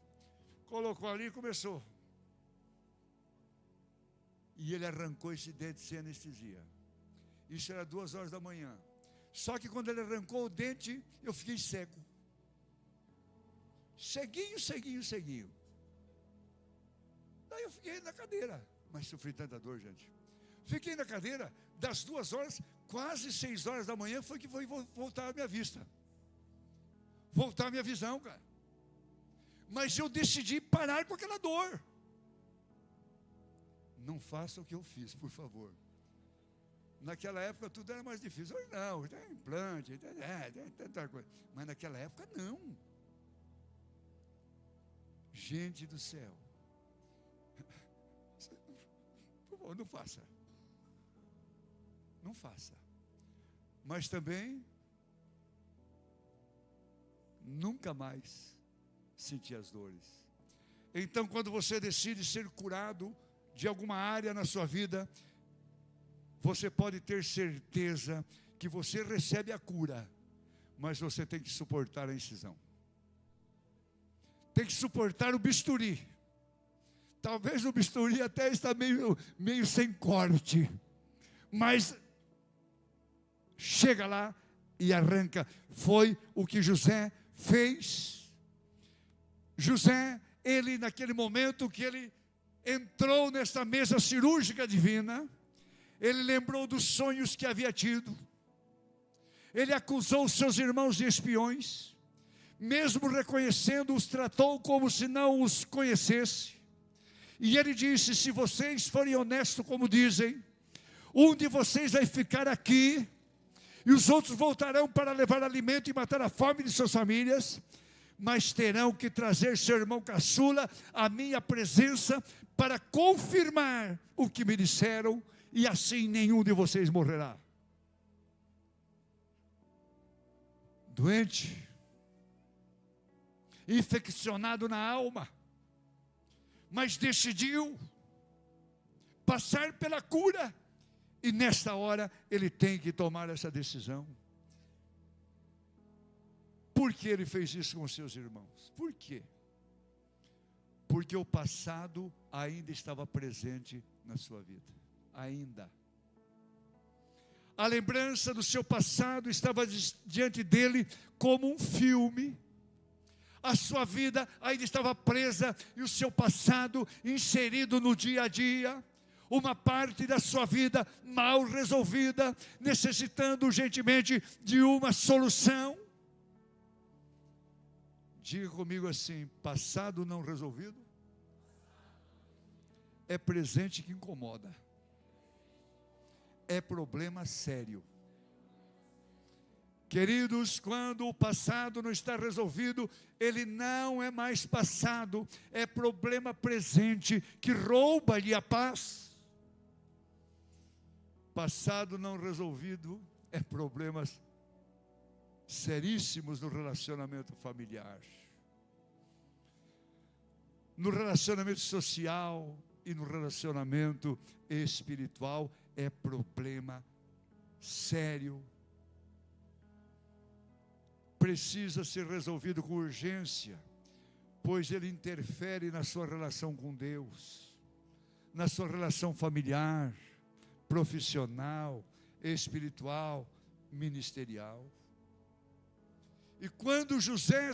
Colocou ali e começou. E ele arrancou esse dente sem anestesia. Isso era 2h da manhã. Só que quando ele arrancou o dente, eu fiquei cego. Ceguinho. Daí eu fiquei na cadeira. Mas sofri tanta dor, gente. Fiquei na cadeira, das 2h, quase 6h da manhã, foi que foi voltar a minha vista. Voltar a minha visão, cara. Mas eu decidi parar com aquela dor. Não faça o que eu fiz, por favor. Naquela época tudo era mais difícil. Hoje não, hoje tem implante, tem tanta coisa. Mas naquela época não. Gente do céu. Por favor, não faça. Não faça. Mas também nunca mais senti as dores. Então, quando você decide ser curado de alguma área na sua vida, você pode ter certeza que você recebe a cura, mas você tem que suportar a incisão. Tem que suportar o bisturi. Talvez o bisturi até está meio sem corte, mas chega lá e arranca. Foi o que José fez. José, ele naquele momento que ele entrou nessa mesa cirúrgica divina, ele lembrou dos sonhos que havia tido. Ele acusou os seus irmãos de espiões, mesmo reconhecendo, os tratou como se não os conhecesse. E ele disse: se vocês forem honestos como dizem, um de vocês vai ficar aqui, e os outros voltarão para levar alimento e matar a fome de suas famílias, mas terão que trazer seu irmão caçula à minha presença para confirmar o que me disseram, e assim nenhum de vocês morrerá. doente, infeccionado na alma, mas decidiu passar pela cura, e nesta hora ele tem que tomar essa decisão. Por que ele fez isso com seus irmãos? Por quê? Porque o passado ainda estava presente na sua vida. Ainda. A lembrança do seu passado estava diante dele como um filme. A sua vida ainda estava presa e o seu passado inserido no dia a dia. Uma parte da sua vida mal resolvida, necessitando urgentemente de uma solução. Diga comigo assim: passado não resolvido é presente que incomoda. É problema sério. Queridos, quando o passado não está resolvido, ele não é mais passado, é problema presente que rouba-lhe a paz. Passado não resolvido é problemas seríssimos no relacionamento familiar, no relacionamento social e no relacionamento espiritual. É problema sério, precisa ser resolvido com urgência, pois ele interfere na sua relação com Deus, na sua relação familiar, profissional, espiritual, ministerial. E quando José,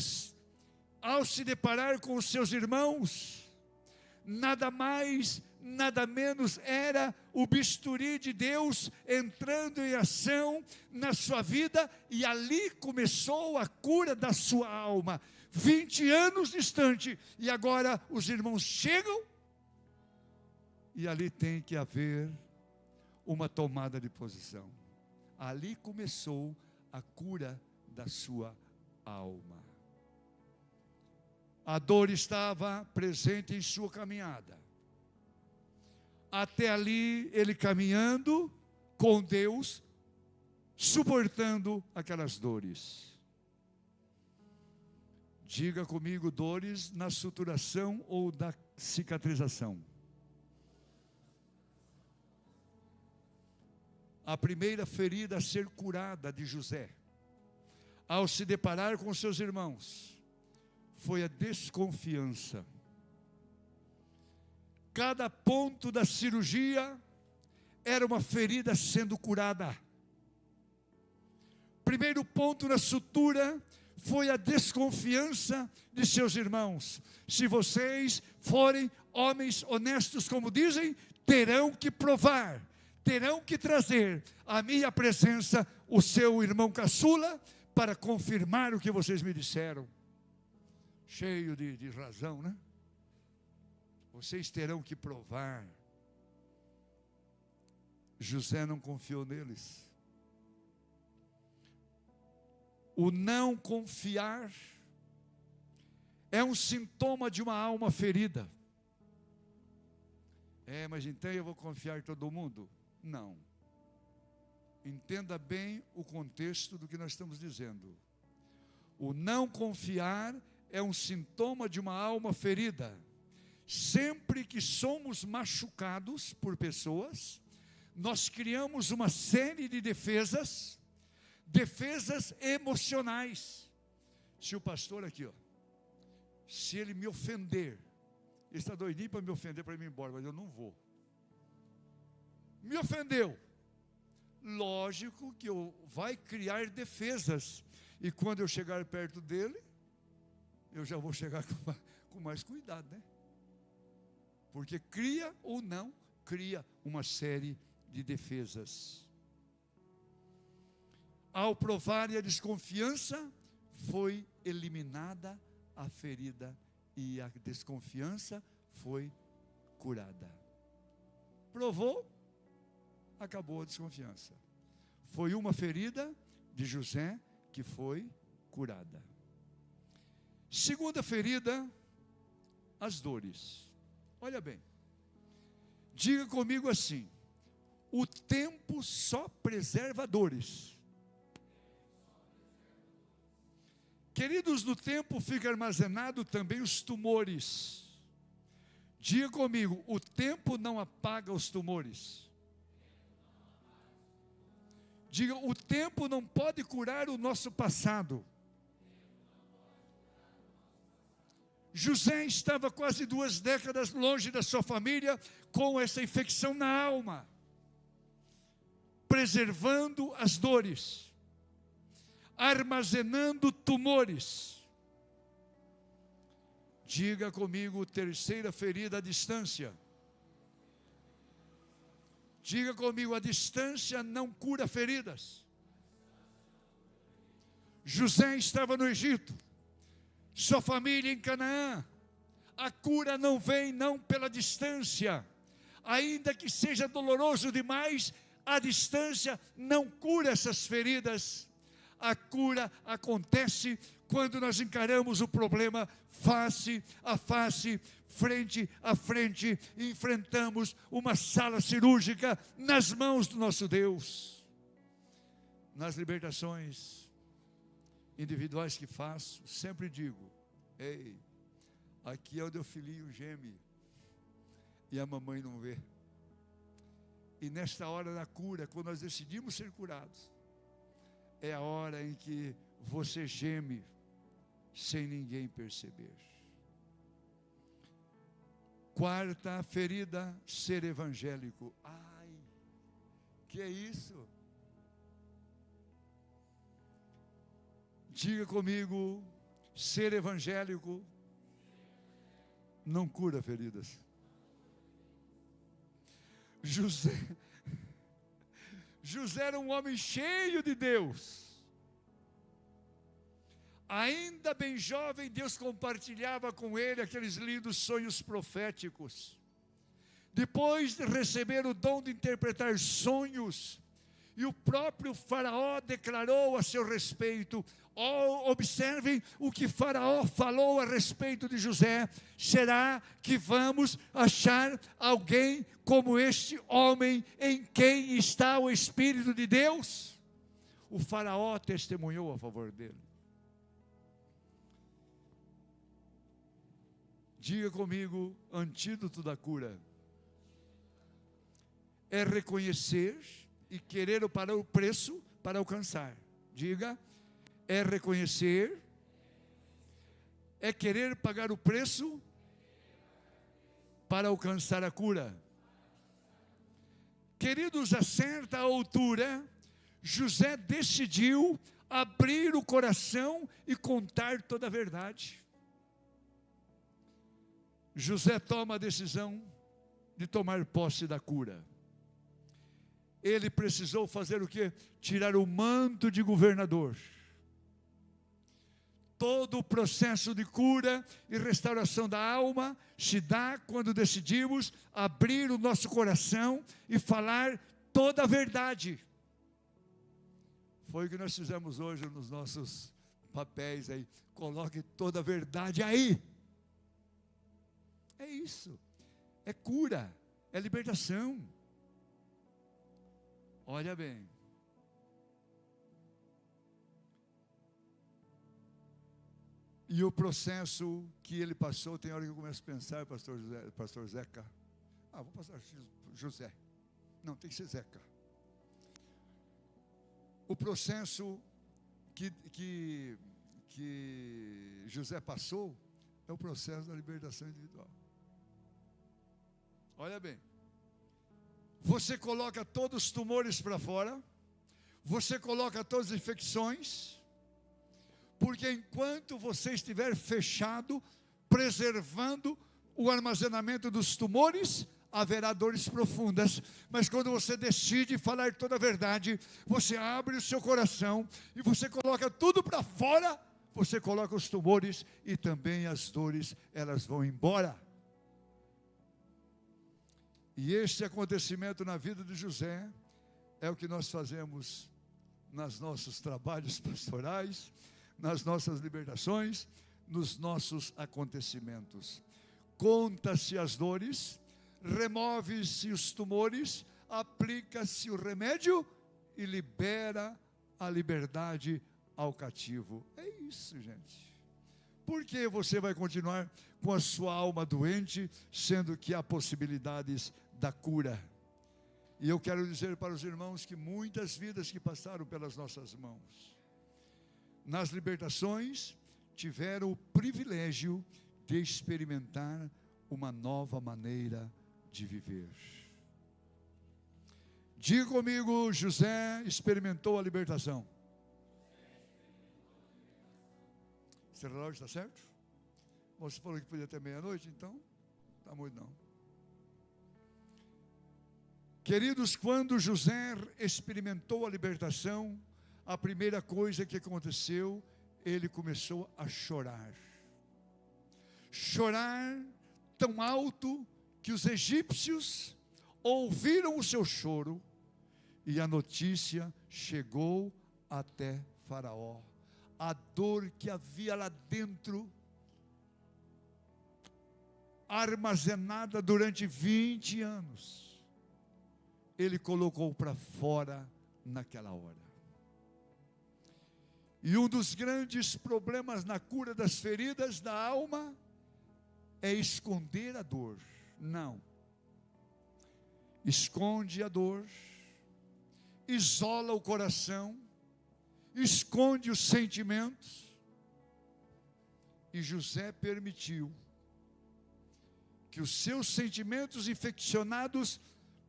ao se deparar com os seus irmãos, nada mais, nada menos era o bisturi de Deus entrando em ação na sua vida, e ali começou a cura da sua alma. 20 anos distante, e agora os irmãos chegam, e ali tem que haver uma tomada de posição. Ali começou a cura da sua alma. A dor estava presente em sua caminhada. Até ali, ele caminhando com Deus, suportando aquelas dores. Diga comigo: dores na suturação ou da cicatrização? A primeira ferida a ser curada de José, ao se deparar com seus irmãos, foi a desconfiança. Cada ponto da cirurgia era uma ferida sendo curada. Primeiro ponto na sutura foi a desconfiança de seus irmãos. Se vocês forem homens honestos, como dizem, terão que provar, terão que trazer à minha presença o seu irmão caçula para confirmar o que vocês me disseram. Cheio de razão, né? Vocês terão que provar. José não confiou neles. O não confiar é um sintoma de uma alma ferida. Mas então eu vou confiar em todo mundo? Não. Entenda bem o contexto do que nós estamos dizendo. O não confiar é um sintoma de uma alma ferida. Sempre que somos machucados por pessoas, nós criamos uma série de defesas emocionais. Se o pastor aqui, se ele me ofender, ele está doidinho para me ofender, para ir embora, mas eu não vou. Me ofendeu. Lógico que vai criar defesas, e quando eu chegar perto dele, eu já vou chegar com mais cuidado, né? Porque cria ou não, cria uma série de defesas. Ao provarem a desconfiança, foi eliminada a ferida e a desconfiança foi curada. Provou, acabou a desconfiança. Foi uma ferida de José que foi curada. Segunda ferida, as dores. Olha bem, diga comigo assim: o tempo só preserva dores. Queridos, no tempo fica armazenado também os tumores. Diga comigo, o tempo não apaga os tumores. Diga, o tempo não pode curar o nosso passado. José estava quase 2 décadas longe da sua família, com essa infecção na alma, preservando as dores, armazenando tumores. Diga comigo, terceira ferida, a distância. Diga comigo, a distância não cura feridas. José estava no Egito, sua família em Canaã. A cura não vem não pela distância, ainda que seja doloroso demais, a distância não cura essas feridas. A cura acontece quando nós encaramos o problema face a face, frente a frente, e enfrentamos uma sala cirúrgica nas mãos do nosso Deus. Nas libertações individuais que faço, sempre digo: ei, aqui é onde o filhinho geme e a mamãe não vê. E nesta hora da cura, quando nós decidimos ser curados, é a hora em que você geme sem ninguém perceber. Quarta ferida, ser evangélico. Ai, que é isso? Diga comigo, ser evangélico não cura feridas. José era um homem cheio de Deus. Ainda bem jovem, Deus compartilhava com ele aqueles lindos sonhos proféticos. Depois de receber o dom de interpretar sonhos, e o próprio Faraó declarou a seu respeito. Observem o que Faraó falou a respeito de José. Será que vamos achar alguém como este homem em quem está o Espírito de Deus? O Faraó testemunhou a favor dele. Diga comigo, antídoto da cura é reconhecer e querer pagar o preço para alcançar. Diga, é reconhecer, é querer pagar o preço para alcançar a cura. Queridos, a certa altura, José decidiu abrir o coração e contar toda a verdade. José toma a decisão de tomar posse da cura. Ele precisou fazer o quê? Tirar o manto de governador. Todo o processo de cura e restauração da alma se dá quando decidimos abrir o nosso coração e falar toda a verdade. Foi o que nós fizemos hoje nos nossos papéis aí. Coloque toda a verdade aí. É isso. É cura. É libertação. Olha bem. E o processo que ele passou, tem hora que eu começo a pensar, pastor Zeca. Vou passar José. Não, tem que ser Zeca. O processo que José passou é o processo da libertação individual. Olha bem. Você coloca todos os tumores para fora, você coloca todas as infecções, porque enquanto você estiver fechado, preservando o armazenamento dos tumores, haverá dores profundas. Mas quando você decide falar toda a verdade, você abre o seu coração e você coloca tudo para fora, você coloca os tumores e também as dores, elas vão embora. E este acontecimento na vida de José é o que nós fazemos nos nossos trabalhos pastorais, nas nossas libertações, nos nossos acontecimentos. Conta-se as dores, remove-se os tumores, aplica-se o remédio e libera a liberdade ao cativo. É isso, gente. Por que você vai continuar com a sua alma doente, sendo que há possibilidades da cura? E eu quero dizer para os irmãos que muitas vidas que passaram pelas nossas mãos, nas libertações, tiveram o privilégio de experimentar uma nova maneira de viver. Diga comigo, José experimentou a libertação. Esse relógio está certo? Você falou que podia até meia-noite, então, está muito não. Queridos, quando José experimentou a libertação, a primeira coisa que aconteceu, ele começou a chorar. Chorar tão alto que os egípcios ouviram o seu choro e a notícia chegou até Faraó. A dor que havia lá dentro, armazenada durante 20 anos, ele colocou para fora naquela hora. E um dos grandes problemas na cura das feridas da alma é esconder a dor. Não. Esconde a dor, isola o coração, esconde os sentimentos. E José permitiu que os seus sentimentos infeccionados,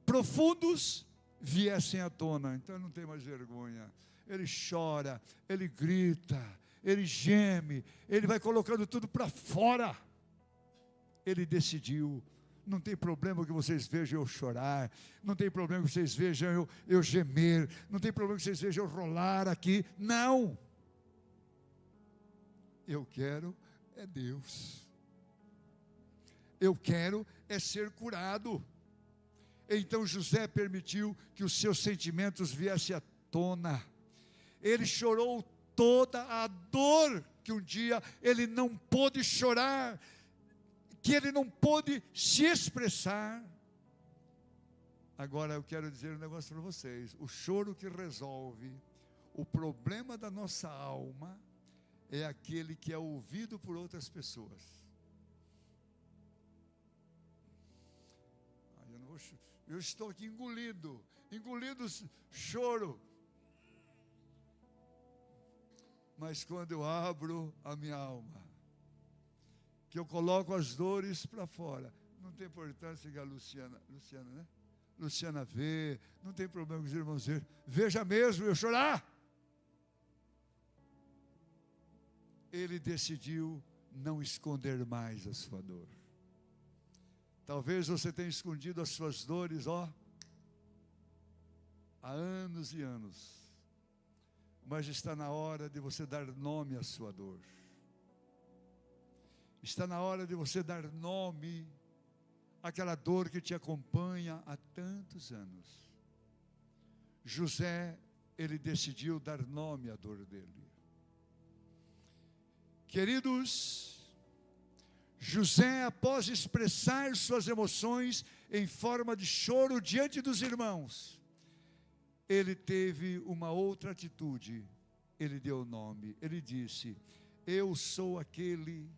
profundos, viessem à tona. Então ele não tem mais vergonha. Ele chora, ele grita, ele geme, ele vai colocando tudo para fora. Ele decidiu. Não tem problema que vocês vejam eu chorar, não tem problema que vocês vejam eu gemer, não tem problema que vocês vejam eu rolar aqui. Não. Eu quero é Deus. Eu quero é ser curado. Então José permitiu que os seus sentimentos viessem à tona. Ele chorou toda a dor que um dia ele não pôde chorar, que ele não pôde se expressar. Agora eu quero dizer um negócio para vocês. O choro que resolve o problema da nossa alma é aquele que é ouvido por outras pessoas. Eu estou aqui engolindo choro. Mas quando eu abro a minha alma, que eu coloco as dores para fora, não tem importância que a Luciana, né? Luciana vê, não tem problema que os irmãos vejam. Veja mesmo eu chorar. Ele decidiu não esconder mais a sua dor. Talvez você tenha escondido as suas dores, há anos e anos. Mas está na hora de você dar nome à sua dor. Está na hora de você dar nome àquela dor que te acompanha há tantos anos. José, ele decidiu dar nome à dor dele. Queridos, José, após expressar suas emoções em forma de choro diante dos irmãos, ele teve uma outra atitude. Ele deu nome, ele disse: eu sou aquele.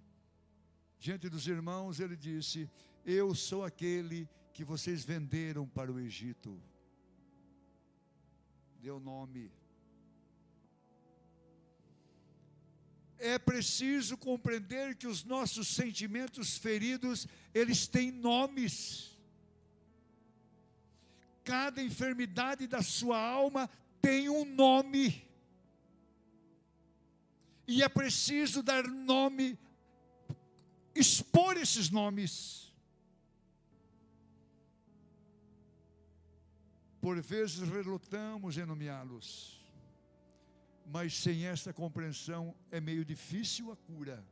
Diante dos irmãos ele disse: eu sou aquele que vocês venderam para o Egito. Deu nome. É preciso compreender que os nossos sentimentos feridos, eles têm nomes. Cada enfermidade da sua alma tem um nome. E é preciso dar nome, expor esses nomes. Por vezes relutamos em nomeá-los, mas sem essa compreensão é meio difícil a cura.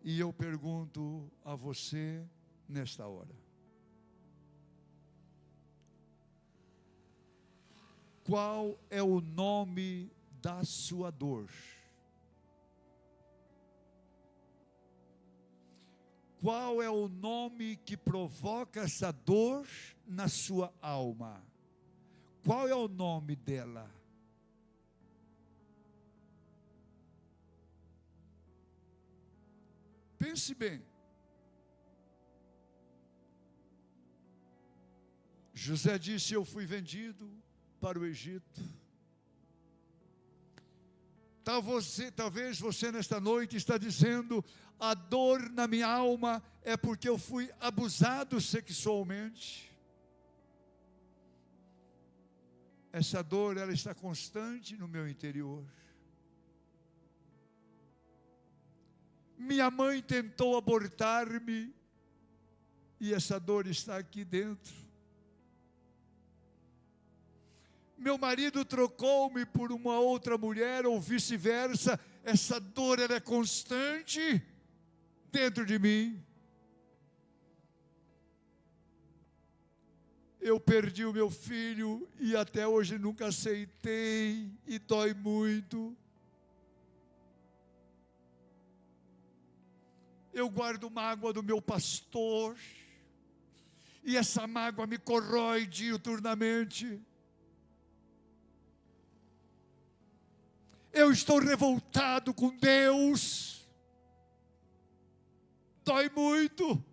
E eu pergunto a você nesta hora: qual é o nome da sua dor? Qual é o nome que provoca essa dor na sua alma? Qual é o nome dela? Pense bem. José disse: eu fui vendido para o Egito. Talvez você nesta noite está dizendo: a dor na minha alma é porque eu fui abusado sexualmente. Essa dor, ela está constante no meu interior. Minha mãe tentou abortar-me e essa dor está aqui dentro. Meu marido trocou-me por uma outra mulher ou vice-versa. Essa dor, ela é constante dentro de mim. Eu perdi o meu filho e até hoje nunca aceitei e dói muito. Eu guardo mágoa do meu pastor e essa mágoa me corrói diuturnamente. Eu estou revoltado com Deus. Dói muito.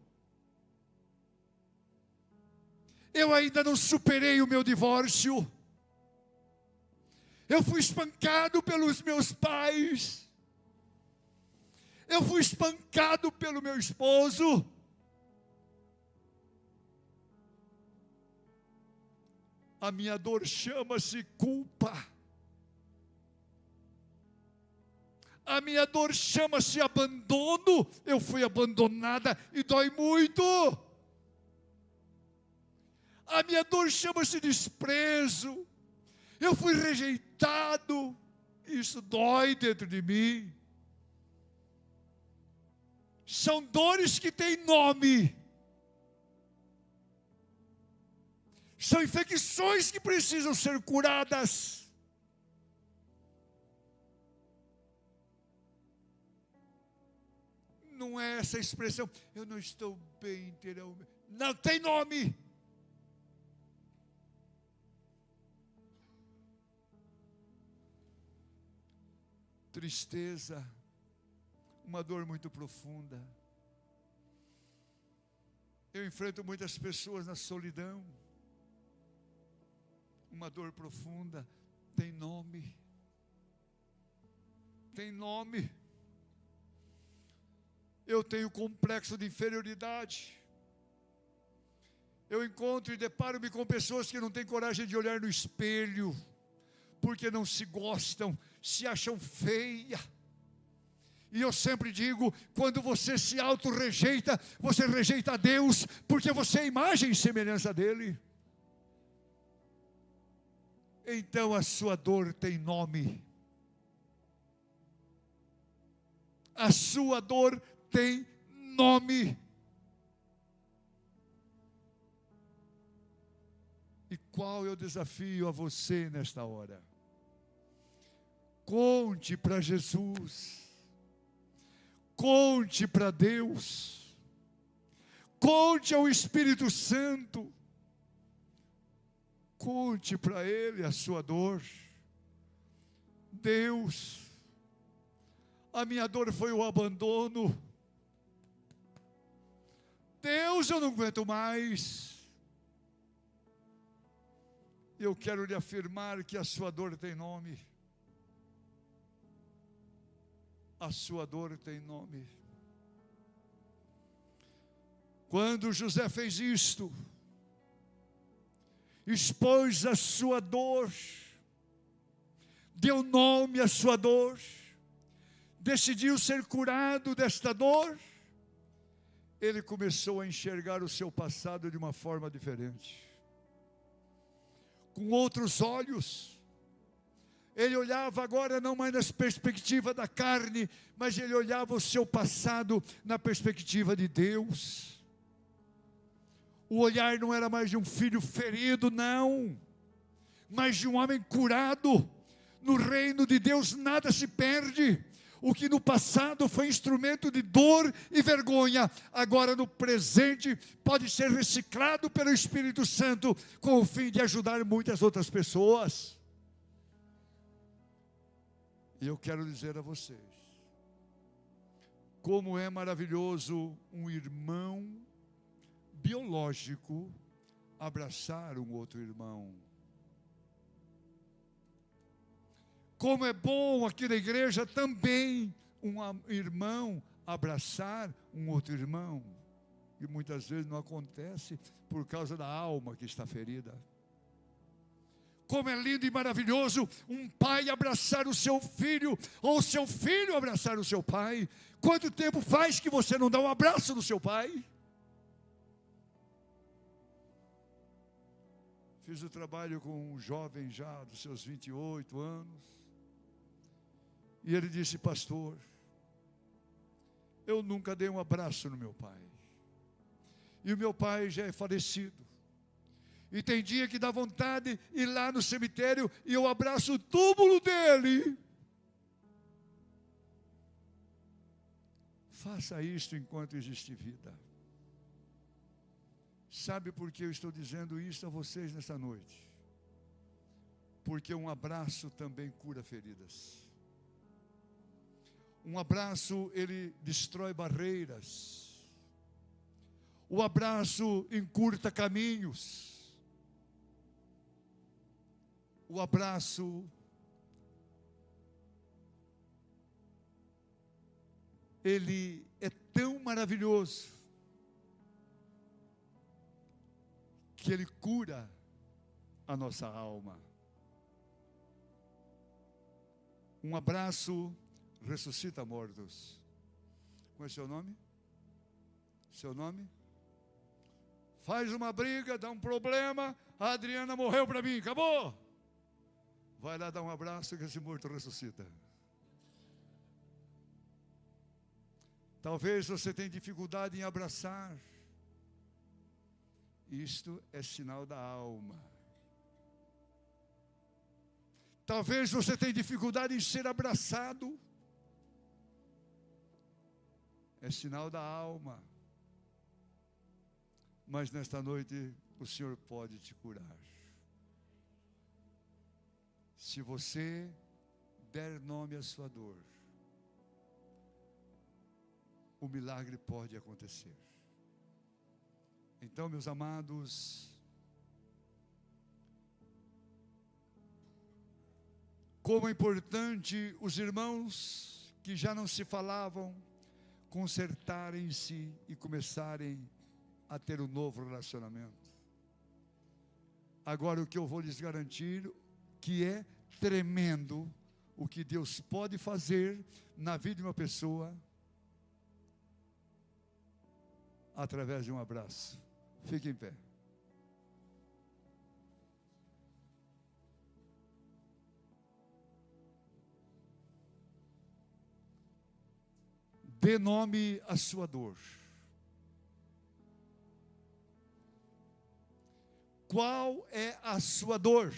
Eu ainda não superei o meu divórcio. Eu fui espancado pelos meus pais. Eu fui espancado pelo meu esposo. A minha dor chama-se culpa. A minha dor chama-se abandono. Eu fui abandonada e dói muito. A minha dor chama-se desprezo. Eu fui rejeitado. Isso dói dentro de mim. São dores que têm nome. São infecções que precisam ser curadas. Não é essa expressão: eu não estou bem inteiramente. Não tem nome. Tristeza, uma dor muito profunda. Eu enfrento muitas pessoas na solidão. Uma dor profunda, tem nome. Tem nome. Eu tenho complexo de inferioridade. Eu encontro e deparo-me com pessoas que não têm coragem de olhar no espelho, porque não se gostam, se acham feia. E eu sempre digo: quando você se auto-rejeita, você rejeita a Deus, porque você é imagem e semelhança dEle. Então a sua dor tem nome. A sua dor tem nome. E qual é o desafio a você nesta hora? Conte para Jesus. Conte para Deus. Conte ao Espírito Santo. Conte para Ele a sua dor. Deus, a minha dor foi o abandono. Deus, eu não aguento mais. Eu quero lhe afirmar que a sua dor tem nome. A sua dor tem nome. Quando José fez isto, expôs a sua dor, deu nome à sua dor, decidiu ser curado desta dor, ele começou a enxergar o seu passado de uma forma diferente. Com outros olhos. Ele olhava agora não mais na perspectiva da carne, mas ele olhava o seu passado na perspectiva de Deus. O olhar não era mais de um filho ferido, não, mas de um homem curado. No reino de Deus nada se perde. O que no passado foi instrumento de dor e vergonha, agora no presente pode ser reciclado pelo Espírito Santo, com o fim de ajudar muitas outras pessoas. E eu quero dizer a vocês, Como é maravilhoso um irmão biológico abraçar um outro irmão. Como é bom aqui na igreja também um irmão abraçar um outro irmão. E muitas vezes não acontece por causa da alma que está ferida. Como é lindo e maravilhoso um pai abraçar o seu filho, ou o seu filho abraçar o seu pai. Quanto tempo faz que você não dá um abraço no seu pai? Fiz o trabalho com um jovem já dos seus 28 anos. E ele disse: pastor, eu nunca dei um abraço no meu pai. E o meu pai já é falecido. E tem dia que dá vontade de ir lá no cemitério e eu abraço o túmulo dele. Faça isto enquanto existe vida. Sabe por que eu estou dizendo isso a vocês nesta noite? Porque um abraço também cura feridas. Um abraço, ele destrói barreiras. O abraço encurta caminhos. O abraço, ele é tão maravilhoso que ele cura a nossa alma. Um abraço ressuscita mortos. Qual é o seu nome? Seu nome? Faz uma briga, dá um problema, a Adriana morreu para mim, acabou. Vai lá dar um abraço que esse morto ressuscita. Talvez você tenha dificuldade em abraçar. Isto é sinal da alma. Talvez você tenha dificuldade em ser abraçado. É sinal da alma. Mas nesta noite o Senhor pode te curar. Se você der nome à sua dor, o milagre pode acontecer. Então, meus amados, como é importante os irmãos que já não se falavam consertarem-se e começarem a ter um novo relacionamento. Agora, o que eu vou lhes garantir, que é tremendo o que Deus pode fazer na vida de uma pessoa através de um abraço. Fique em pé. Dê nome à sua dor. Qual é a sua dor?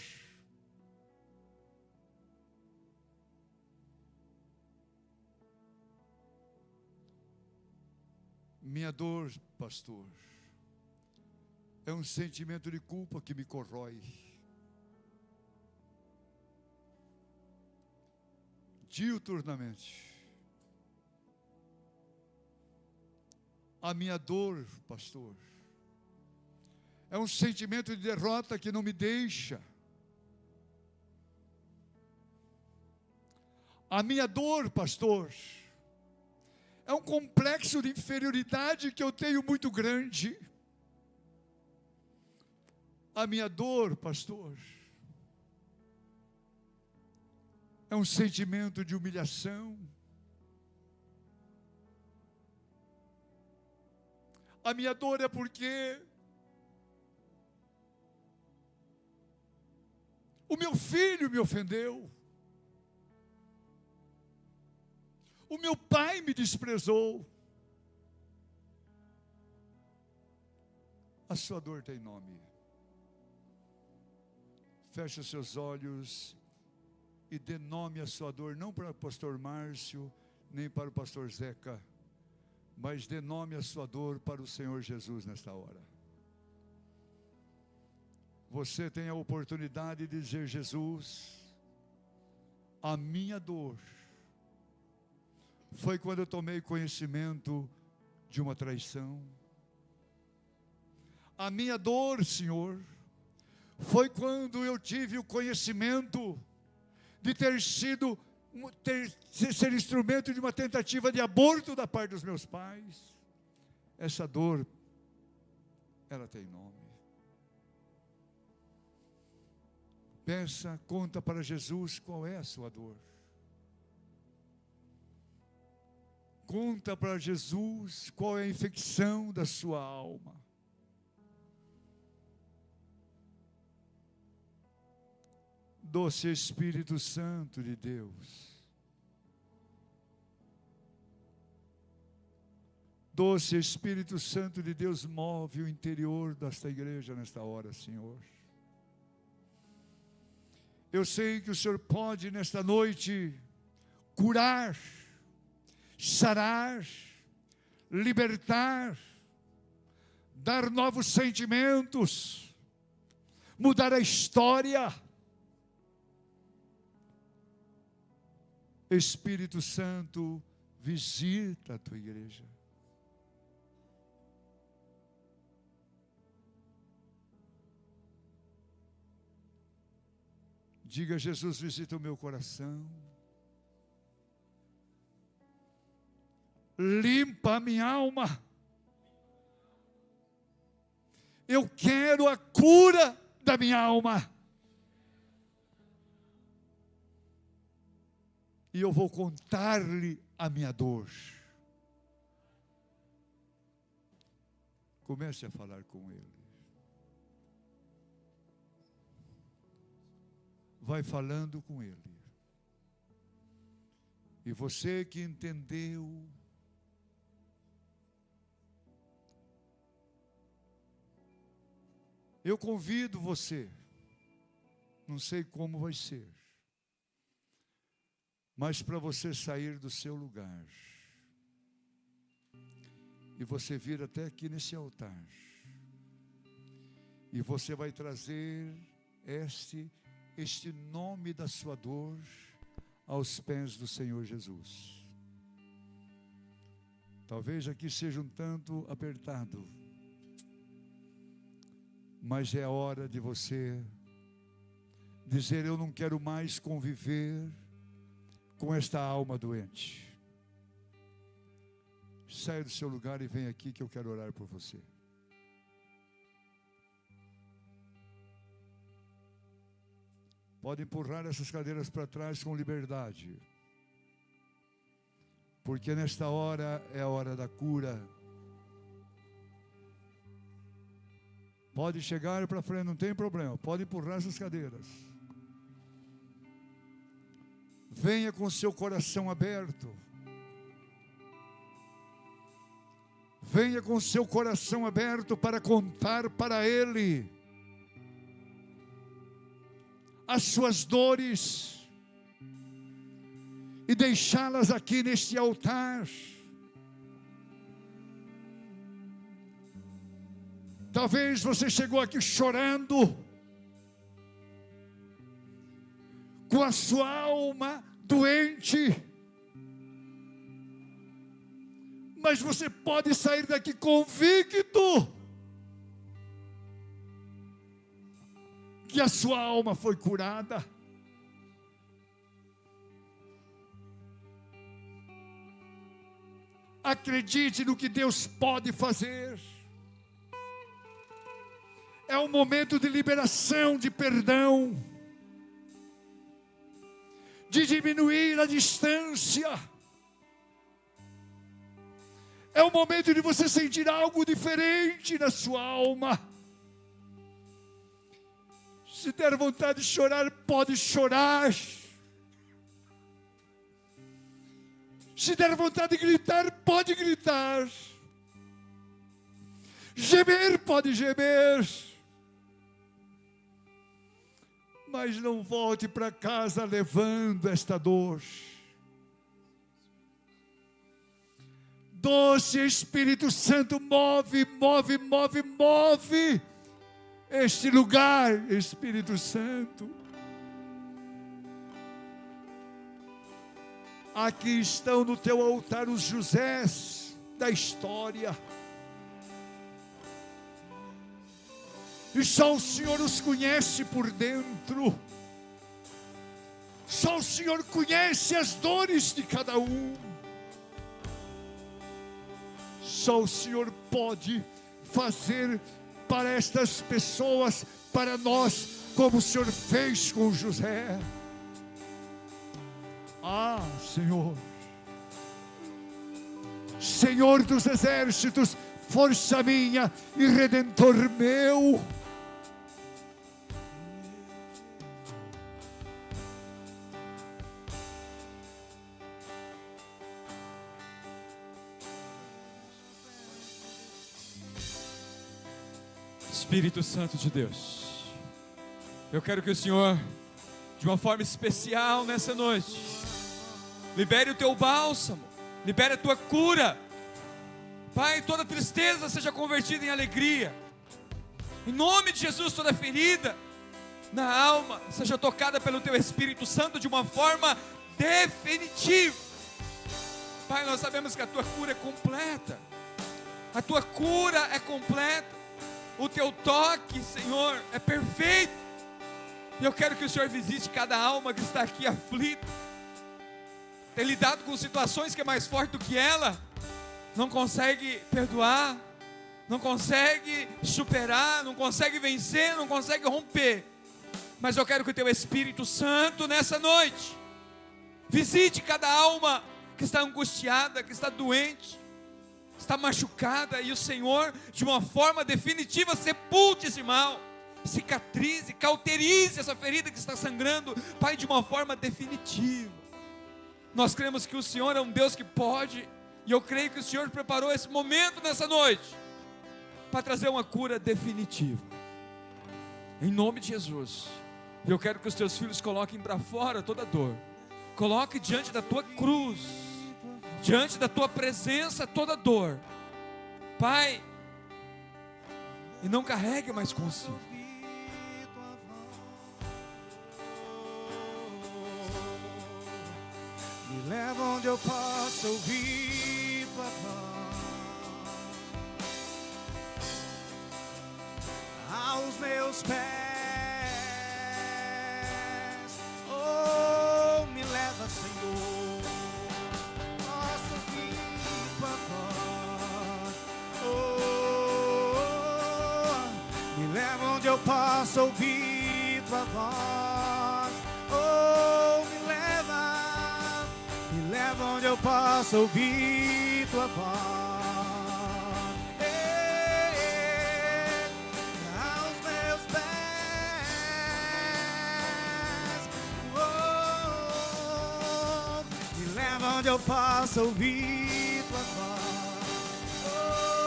Minha dor, pastor, é um sentimento de culpa que me corrói. Diuturnamente. A minha dor, pastor, é um sentimento de derrota que não me deixa. A minha dor, pastor, é um complexo de inferioridade que eu tenho muito grande. A minha dor, pastor, é um sentimento de humilhação. A minha dor é porque o meu filho me ofendeu. O meu pai me desprezou. A sua dor tem nome. Feche os seus olhos e dê nome à sua dor, não para o pastor Márcio, nem para o pastor Zeca, mas dê nome à sua dor para o Senhor Jesus nesta hora. Você tem a oportunidade de dizer: Jesus, a minha dor Foi quando eu tomei conhecimento de uma traição. A minha dor, Senhor, foi quando eu tive o conhecimento de ser instrumento de uma tentativa de aborto da parte dos meus pais. Essa dor, ela tem nome. Peça, conta para Jesus qual é a sua dor. Conta para Jesus qual é a infecção da sua alma. Doce Espírito Santo de Deus. Doce Espírito Santo de Deus, move o interior desta igreja nesta hora, Senhor. Eu sei que o Senhor pode nesta noite curar, sarar, libertar, dar novos sentimentos, mudar a história. Espírito Santo, visita a tua igreja. Diga: Jesus, visita o meu coração. Limpa a minha alma. Eu quero a cura da minha alma. E eu vou contar-lhe a minha dor. Comece a falar com ele. Vai falando com ele. E você que entendeu, eu convido você, não sei como vai ser, mas para você sair do seu lugar e você vir até aqui nesse altar, e você vai trazer este nome da sua dor aos pés do Senhor Jesus. Talvez aqui seja um tanto apertado, mas é a hora de você dizer: eu não quero mais conviver com esta alma doente. Saia do seu lugar e vem aqui que eu quero orar por você. Pode empurrar essas cadeiras para trás com liberdade, porque nesta hora é a hora da cura. Pode chegar para frente, não tem problema. Pode empurrar essas cadeiras. Venha com seu coração aberto. Venha com seu coração aberto para contar para Ele as suas dores e deixá-las aqui neste altar. Talvez você chegou aqui chorando, com a sua alma doente, mas você pode sair daqui convicto que a sua alma foi curada. Acredite no que Deus pode fazer. É um momento de liberação, de perdão, de diminuir a distância. É o momento de você sentir algo diferente na sua alma. Se der vontade de chorar, pode chorar. Se der vontade de gritar, pode gritar. Gemer, pode gemer. Mas não volte para casa levando esta dor. Doce Espírito Santo, move, move, move, move este lugar, Espírito Santo. Aqui estão no teu altar os Josés da história. E só o Senhor os conhece por dentro. Só o Senhor conhece as dores de cada um. Só o Senhor pode fazer para estas pessoas, para nós, como o Senhor fez com José. Ah, Senhor, Senhor dos exércitos, força minha e redentor meu.
Espírito Santo de Deus, eu quero que o Senhor, de uma forma especial nessa noite, libere o teu bálsamo, libere a tua cura. Pai, toda tristeza seja convertida em alegria. Em nome de Jesus, toda ferida na alma seja tocada pelo teu Espírito Santo de uma forma definitiva. Pai, nós sabemos que a tua cura é completa. A tua cura é completa. O teu toque, Senhor, é perfeito. E eu quero que o Senhor visite cada alma que está aqui aflita, tem lidado com situações que é mais forte do que ela, não consegue perdoar, não consegue superar, não consegue vencer, não consegue romper. Mas eu quero que o teu Espírito Santo nessa noite visite cada alma que está angustiada, que está doente, está machucada, e o Senhor, de uma forma definitiva, sepulte esse mal, cicatrize, cauterize essa ferida que está sangrando, Pai, de uma forma definitiva. Nós cremos que o Senhor é um Deus que pode, e eu creio que o Senhor preparou esse momento nessa noite para trazer uma cura definitiva, em nome de Jesus. E eu quero que os teus filhos coloquem para fora toda dor, coloque diante da tua cruz, diante da tua presença toda dor, Pai, e não carregue mais consigo.
Me leva onde eu possa ouvir tua voz, aos meus pés. Oh, me leva, Senhor, posso ouvir tua voz. Oh, me leva onde eu possa ouvir tua voz. Oh, me leva onde eu possa ouvir tua voz. Aos meus pés. Oh, me leva onde eu possa ouvir tua voz. Oh,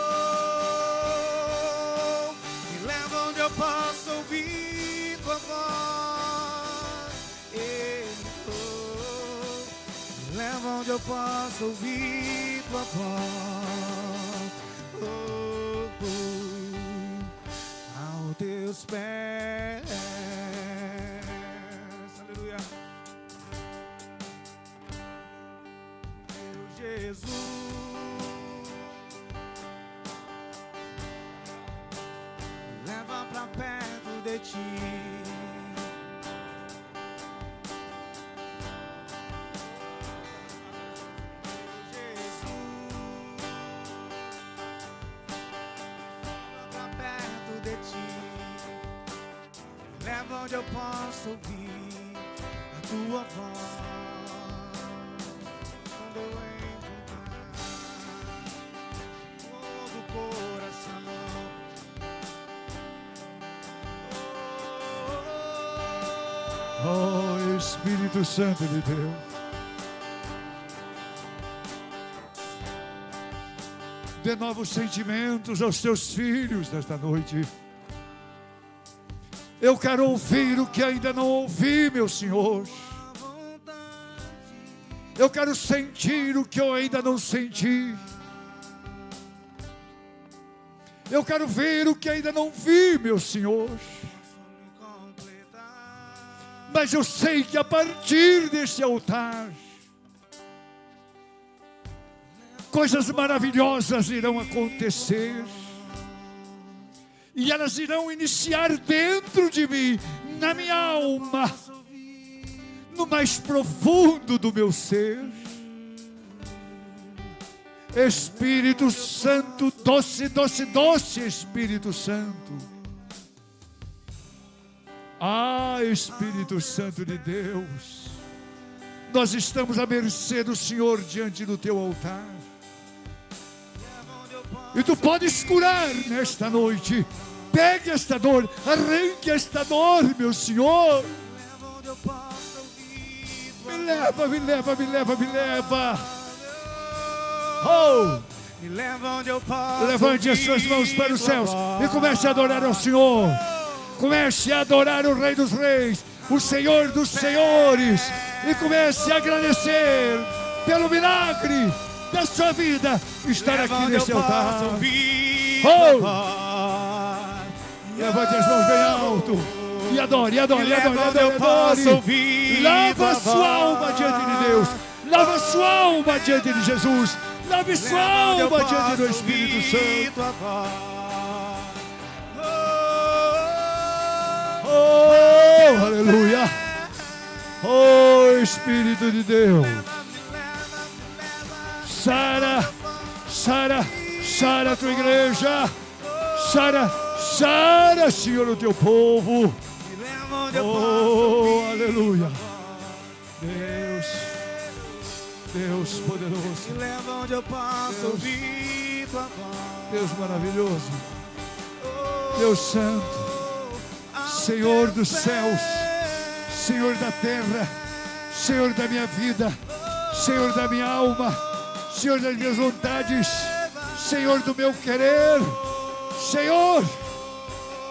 me leva onde eu possa ouvir tua voz. Leva onde eu possa ouvir tua voz. Oh, oh, aos teus pés. Aleluia. Meu Jesus, me leva pra perto de ti. Leva onde eu posso ouvir a tua voz. Quando eu encontrar um novo coração.
Oh, Espírito Santo de Deus, dê novos sentimentos aos teus filhos nesta noite. Eu quero ouvir o que ainda não ouvi, meu Senhor. Eu quero sentir o que eu ainda não senti. Eu quero ver o que ainda não vi, meu Senhor. Mas eu sei que a partir deste altar coisas maravilhosas irão acontecer. E elas irão iniciar dentro de mim, na minha alma, no mais profundo do meu ser. Espírito Santo, doce, doce, doce Espírito Santo. Ah, Espírito Santo de Deus, nós estamos à mercê do Senhor diante do teu altar. E tu podes curar nesta noite. Pegue esta dor, arranque esta dor, meu Senhor. Me leva, me leva, me leva, me leva. Oh! Levante as suas mãos para os céus e comece a adorar ao Senhor. Comece a adorar o Rei dos Reis, o Senhor dos Senhores, e comece a agradecer pelo milagre da sua vida estar aqui nesse altar. Oh! Levante as mãos bem alto e adore, adore, adore, adore, adore. Lava a sua alma diante de Deus. Lava a sua alma diante de Jesus. Lave sua alma diante do Espírito Santo. Oh, aleluia. Oh, Espírito de Deus. Sara, Sara, Sara a tua igreja. Sara, Sara, Senhor, o teu povo. Oh, aleluia. Deus, Deus poderoso. Deus maravilhoso. Deus santo. Senhor dos céus. Senhor da terra. Senhor da minha vida. Senhor da minha alma. Senhor das minhas vontades. Senhor do meu querer. Senhor,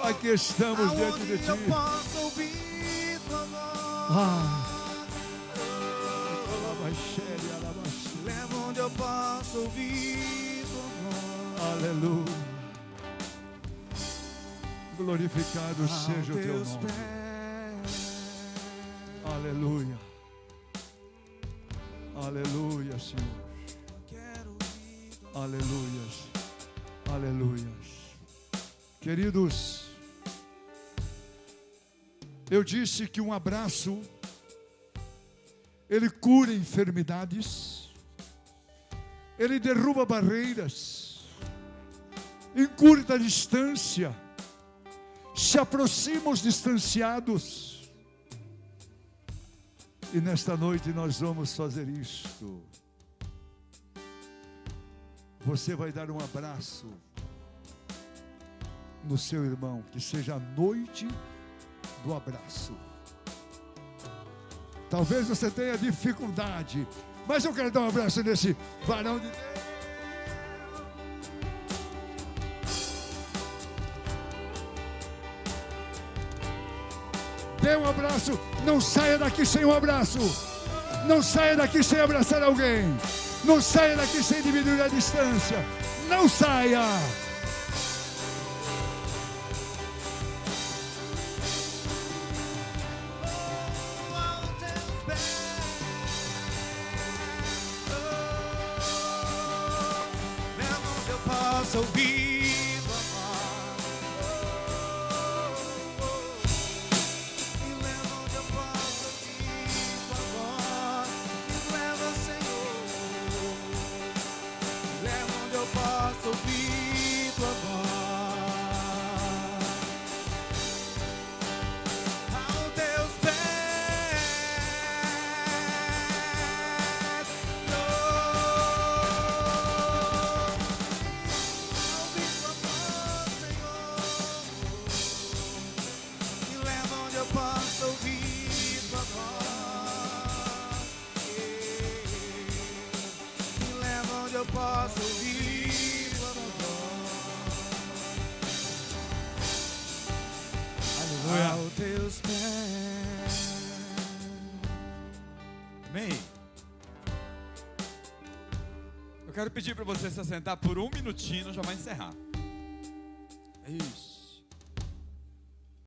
aqui estamos diante de Ti.
Onde eu posso ouvir tua voz.
Aleluia. Glorificado seja o Teu nome. Aleluia. Aleluia, Senhor. Aleluia. Aleluia. Queridos, eu disse que um abraço, ele cura enfermidades, ele derruba barreiras, encurta a distância, se aproxima os distanciados. E nesta noite nós vamos fazer isto. Você vai dar um abraço no seu irmão, que seja a noite do abraço. Talvez você tenha dificuldade, mas eu quero dar um abraço nesse varão de Deus. Dê um abraço, não saia daqui sem um abraço. Não saia daqui sem abraçar alguém. Não saia daqui sem diminuir a distância. Não saia.
Ouvir tua voz. Me leva onde eu posso ouvir tua voz. Me leva, Senhor. Me leva onde eu posso ouvir tua voz. Aos teus pés. Posso ouvir tua voz. Me leva onde eu posso ouvir tua voz. Aleluia. Aos teus pés.
Amém. Eu quero pedir para você se assentar por um minutinho, já vai encerrar. É isso.